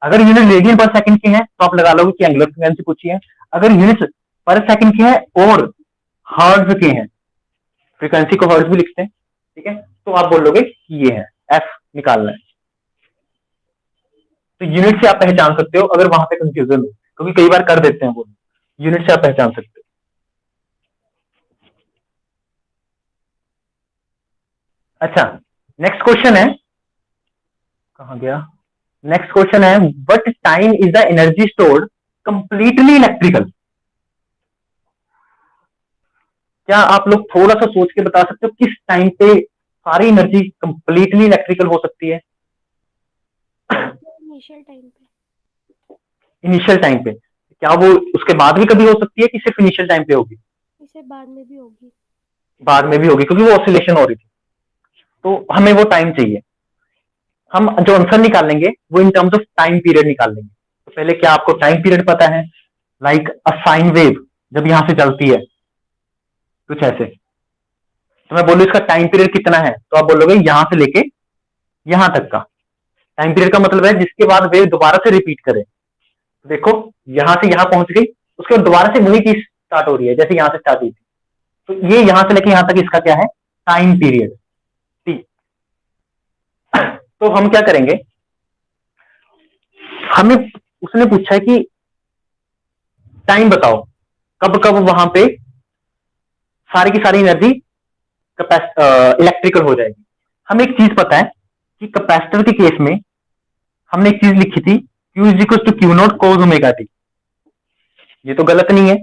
[SPEAKER 2] अगर यूनिट रेडियन पर सेकंड की है तो आप लगा लोगे कि एंगुलर फ्रीक्वेंसी पूछी है। अगर यूनिट पर सेकंड की है और हर्ट्ज के हैं, फ्रीक्वेंसी को हर्ट्ज भी लिखते हैं, ठीक है, तो आप बोलोगे कि ये है, एफ निकालना है। तो यूनिट से आप पहचान सकते हो अगर वहां पे कंफ्यूजन हो, क्योंकि कई बार कर देते हैं वो, यूनिट से आप पहचान सकते हो। अच्छा नेक्स्ट क्वेश्चन है, कहां गया, नेक्स्ट क्वेश्चन है, what time is the energy stored completely electrical. क्या आप लोग थोड़ा सा सोच के बता सकते हो किस टाइम पे सारी एनर्जी कंप्लीटली इलेक्ट्रिकल हो सकती है?
[SPEAKER 3] इनिशियल टाइम पे।
[SPEAKER 2] इनिशियल टाइम पे, क्या वो उसके बाद भी कभी हो सकती है कि सिर्फ इनिशियल टाइम पे होगी?
[SPEAKER 3] इसे बाद में भी होगी।
[SPEAKER 2] बाद में भी होगी, क्योंकि वो ऑसिलेशन हो रही थी। तो हमें वो टाइम चाहिए। हम जो आंसर निकालेंगे वो इन टर्म्स ऑफ टाइम पीरियड निकाल लेंगे। तो पहले क्या आपको टाइम पीरियड पता है? लाइक अ साइन वेव जब यहां से चलती है कुछ ऐसे, तो मैं बोलूं इसका टाइम पीरियड कितना है, तो आप बोलोगे यहां से लेके यहां तक का। टाइम पीरियड का मतलब है जिसके बाद वेव दोबारा से रिपीट करे। देखो यहां से यहां पहुंच गई, उसके बाद दोबारा से वही चीज स्टार्ट हो रही है जैसे यहां से स्टार्ट हुई थी। तो ये यहां से लेके यहां तक इसका क्या है, टाइम पीरियड टी। तो हम क्या करेंगे, हमें उसने पूछा है कि टाइम बताओ कब कब वहां पे सारी की सारी एनर्जी इलेक्ट्रिकल हो जाएगी। हमें एक चीज पता है कि कैपेसिटर के केस में हमने एक चीज लिखी थी, Q is equal to Q not cos omega T. ये तो गलत नहीं है,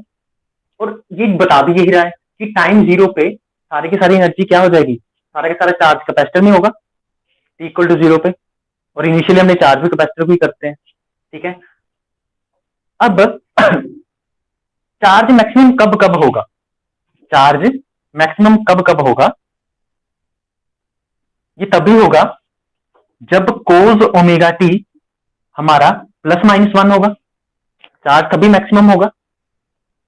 [SPEAKER 2] और ये बता भी यही रहा है कि टाइम जीरो पे सारी की सारी एनर्जी क्या हो जाएगी, सारा का सारा चार्ज कैपेसिटर में होगा, T इक्वल टू जीरो पे। और इनिशियली हमने चार्ज भी कैपेसिटर को ही करते हैं, ठीक है। अब चार्ज मैक्सिमम कब कब होगा, चार्ज मैक्सिमम कब कब होगा, ये तभी होगा जब कोस ओमेगा टी हमारा +-1 होगा, चार्ज तभी मैक्सिमम होगा,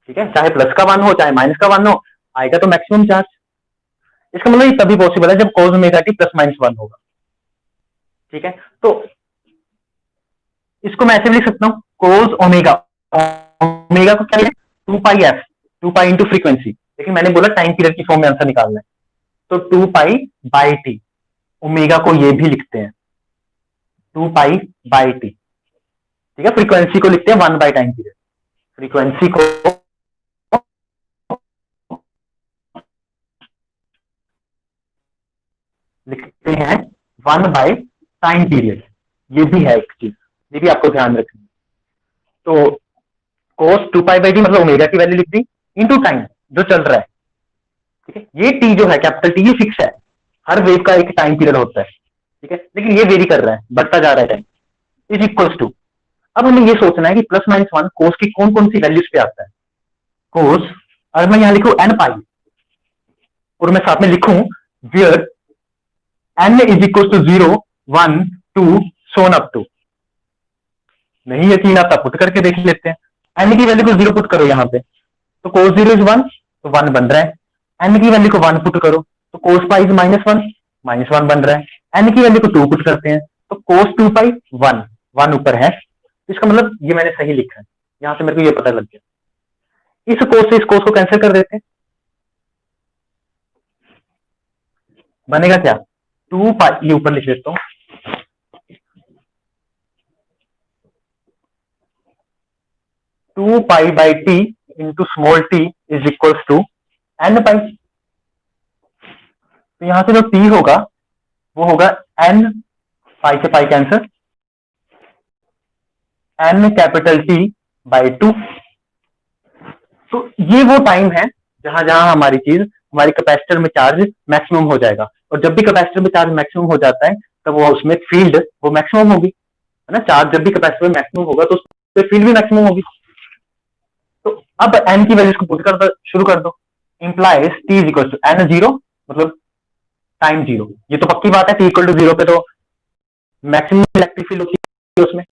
[SPEAKER 2] ठीक है। चाहे प्लस का 1 हो चाहे माइनस का 1 हो, आएगा तो मैक्सिमम चार्ज। इसका मतलब ये तभी पॉसिबल है जब कोस ओमेगा टी +-1 होगा, ठीक है। तो इसको मैं ऐसे भी लिख सकता हूं, कोस ओमेगा, ओमेगा को क्या है 2πf, 2π इंटू फ्रीक्वेंसी, लेकिन मैंने बोला टाइम पीरियड की फॉर्म में आंसर निकालना है, तो 2π/t। ओमेगा को ये भी लिखते हैं 2π/t, ठीक है। फ्रीक्वेंसी को लिखते हैं 1 बाय टाइम पीरियड, फ्रीक्वेंसी को लिखते हैं 1 बाय टाइम पीरियड। ये भी है एक चीज, ये भी आपको ध्यान रखनी है। तो cos 2π/t मतलब ओमेगा की वैल्यू लिख दी इनटू टाइम जो चल रहा है, ठीक है। ये टी जो है कैपिटल टी, ये फिक्स है, हर वेव का एक टाइम पीरियड होता है, ठीक है, लेकिन ये वेरी कर रहा है, बढ़ता जा रहा है टाइम, इज इक्वल्स टू। अब हमें ये सोचना है कि +-1 कोस की कौन कौन सी वैल्यूज पे आता है। कोस अगर मैं यहां लिखूं n π और मैं साथ में लिखूं where n is equal to 0, 1, 2, shown up to. नहीं यकीन आता पुट करके देख लेते हैं। एन की वैल्यू को 0 पुट करो यहाँ पे, तो cos 0 इज 1, तो 1 बन रहा है। एन की वैल्यू को 1 पुट करो तो cos पाई इज -1, -1 बन रहा है। एन की वैल्यू को 2 पुट करते हैं तो cos 2 पाई 1, 1 ऊपर है, इसका मतलब ये मैंने सही लिखा है। यहां से मेरे को ये पता लग गया। इस cos से इस cos को कैंसिल कर देते हैं, बनेगा क्या, 2 पाई, ये ऊपर लिख देता हूं, 2 pi by T into small T is equals to N pi. तो यहां से जो टी होगा वो होगा एन, पाई से pi cancel, N capital T by 2। तो ये वो टाइम है जहां जहां हमारी चीज, हमारी कैपेसिटर में चार्ज मैक्सिमम हो जाएगा। और जब भी कैपेसिटर में चार्ज मैक्सिमम हो जाता है तब वो उसमें फील्ड वो मैक्सिमम होगी, है ना। चार्ज जब भी कैपेसिटर में मैक्सिमम होगा तो उसमें फील्ड भी मैक्सिमम होगी। तो अब एन की वैल्यूज को पुट कर दो, शुरू कर दो। Implies T is equal to N 0, मतलब टाइम 0। ये तो पक्की बात है, टी इक्वल टू 0 पे तो मैक्सिमम इलेक्ट्रिक फील्ड होती है उसमें।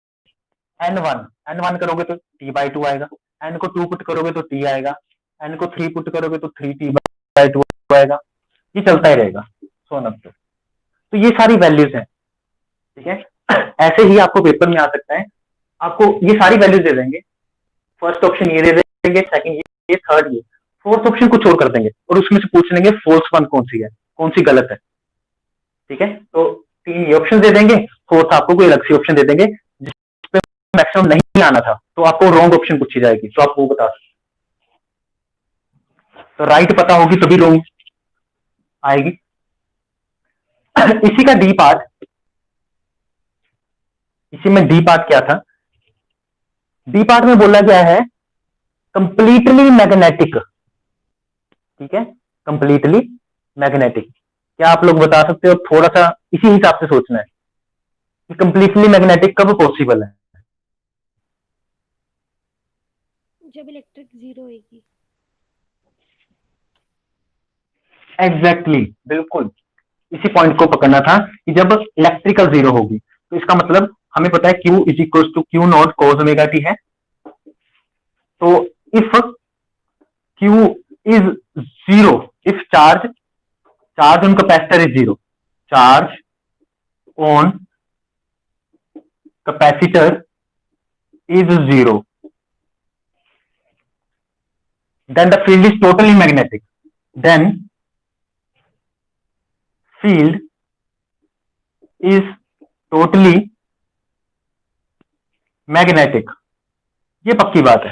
[SPEAKER 2] एन वन करोगे तो टी बाई 2 आएगा, एन को 2 पुट करोगे तो टी आएगा, एन को 3 पुट करोगे तो 3 टी बाई 2 आएगा। ये चलता ही रहेगा सोनब तक। तो ये सारी वैल्यूज हैं, ठीक है। ऐसे ही आपको पेपर में आ सकता है, आपको ये सारी वैल्यूज दे देंगे। फर्स्ट ऑप्शन ये दे देंगे, सेकंड ये, थर्ड ये, फोर्थ ऑप्शन कुछ और कर देंगे और उसमें से पूछ लेंगे फोर्थ वन कौन सी है, कौन सी गलत है, ठीक है। तो 3 ये ऑप्शन दे देंगे, फोर्थ आपको कोई अलग सी ऑप्शन दे देंगे जिसपे मैक्सिमम नहीं आना था, तो आपको रॉन्ग ऑप्शन पूछी जाएगी, तो आप वो बता सकते। तो राइट पता होगी तभी रॉन्ग आएगी। इसी का डी पार्ट, इसी में डी पार्ट क्या था, डी पार्ट में बोला गया है कंप्लीटली मैग्नेटिक, ठीक है, कंप्लीटली मैग्नेटिक। क्या आप लोग बता सकते हो, थोड़ा सा इसी हिसाब से सोचना है कि कंप्लीटली मैग्नेटिक कब पॉसिबल है।
[SPEAKER 3] जब इलेक्ट्रिक 0 होगी।
[SPEAKER 2] एग्जैक्टली बिल्कुल इसी पॉइंट को पकड़ना था कि जब इलेक्ट्रिकल 0 होगी, तो इसका मतलब हमें पता है Q is equal to Q not cos omega T है। तो if Q is 0, if charge on capacitor is 0, charge on capacitor is 0, then the field is totally magnetic, then field is totally magnetic। ये पक्की बात है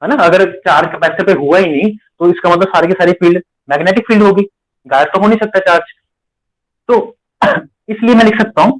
[SPEAKER 2] ना। अगर charge capacitor पे हुआ ही नहीं तो इसका मतलब सारी की सारी फील्ड मैग्नेटिक फील्ड होगी, गायब तो हो नहीं सकता चार्ज। तो इसलिए मैं लिख सकता हूं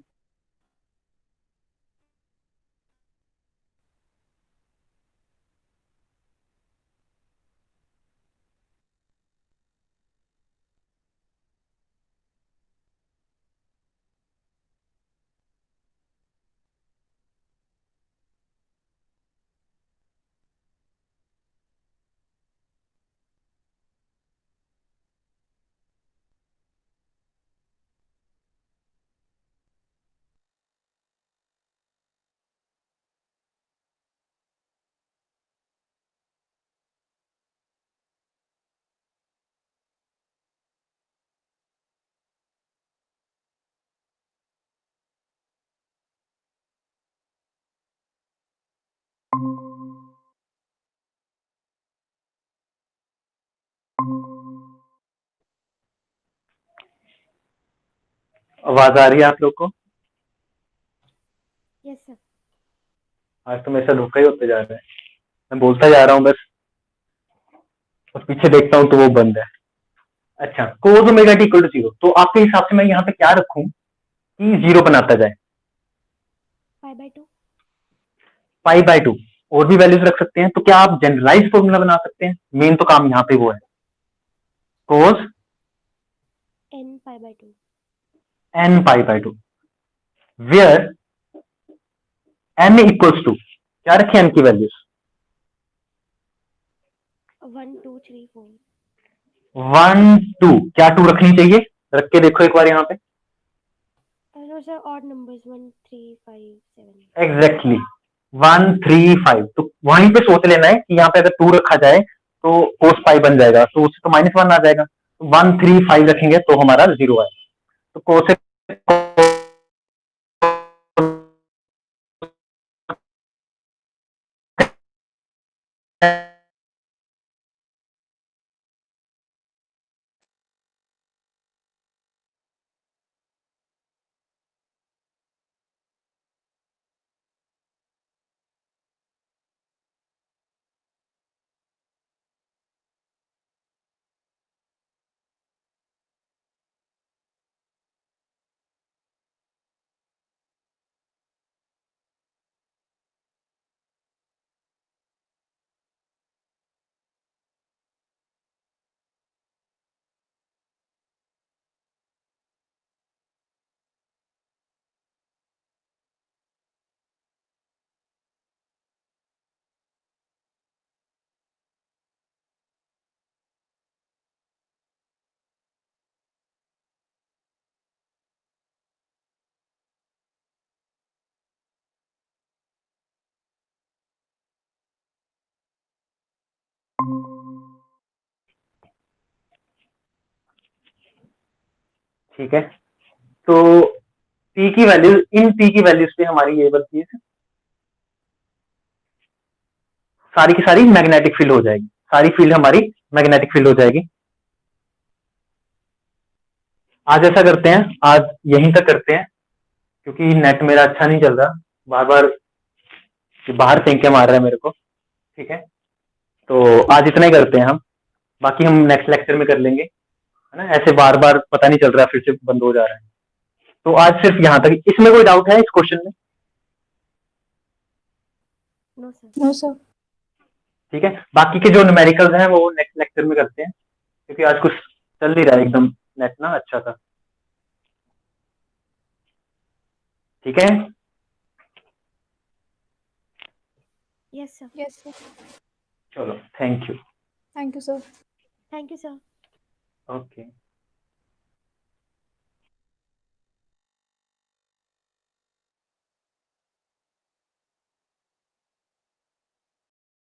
[SPEAKER 2] आवाज आ रही है आप लोग को।
[SPEAKER 3] Yes sir.
[SPEAKER 2] आज तो मेरे साथ धोखा ही होते जा रहा है, मैं बोलता जा रहा हूँ बस और पीछे देखता हूँ तो वो बंद है। अच्छा, cos omega t equal to 0, तो आपके हिसाब से मैं यहाँ पे क्या रखूं कि 0 बनाता जाए।
[SPEAKER 3] π/2।
[SPEAKER 2] पाई बाय 2 और भी वैल्यूज रख सकते हैं, तो क्या आप जनरलाइज फॉर्मूला बना सकते हैं, मेन तो काम यहाँ पे वो है cos
[SPEAKER 3] n π/2।
[SPEAKER 2] n pi by 2 where n equals to, क्या रखे n की वैल्यूज
[SPEAKER 3] 1 2 3 4।
[SPEAKER 2] 1 2, क्या 2 रखनी चाहिए, रख के देखो एक बार यहाँ पे।
[SPEAKER 3] No sir, odd numbers 1 135 7।
[SPEAKER 2] Exactly 135। तो वहीं पे सोच लेना है कि यहाँ पे अगर 2 रखा जाए तो cos पाई बन जाएगा, तो उससे तो -1 आ जाएगा। तो 135 रखेंगे तो हमारा 0 आएगा। तो cos ठीक है। तो p की वैल्यू, इन p की वैल्यूज पे हमारी ये वाली चीज सारी की सारी मैग्नेटिक फील्ड हो जाएगी, सारी फील्ड हमारी मैग्नेटिक फील्ड हो जाएगी। आज ऐसा करते हैं, आज यहीं तक करते हैं, क्योंकि नेट मेरा अच्छा नहीं चल रहा, बार बार बाहर फेंक के मार रहा है मेरे को। ठीक है, तो आज इतना ही करते हैं हम, बाकी हम नेक्स्ट लेक्चर में कर लेंगे, है ना। ऐसे बार बार पता नहीं चल रहा, फिर से बंद हो जा रहा है। तो आज सिर्फ यहाँ तक। इसमें कोई डाउट है इस क्वेश्चन में?
[SPEAKER 3] No sir.
[SPEAKER 1] No sir.
[SPEAKER 2] ठीक है, बाकी के जो न्यूमेरिकल्स हैं वो नेक्स्ट लेक्चर में करते हैं, क्योंकि आज कुछ चल नहीं रहा है एकदम नेट ना अच्छा था। ठीक है,
[SPEAKER 3] यस सर।
[SPEAKER 1] Yes sir.
[SPEAKER 2] चलो, thank you.
[SPEAKER 1] Thank you sir.
[SPEAKER 3] Thank you sir.
[SPEAKER 2] Okay.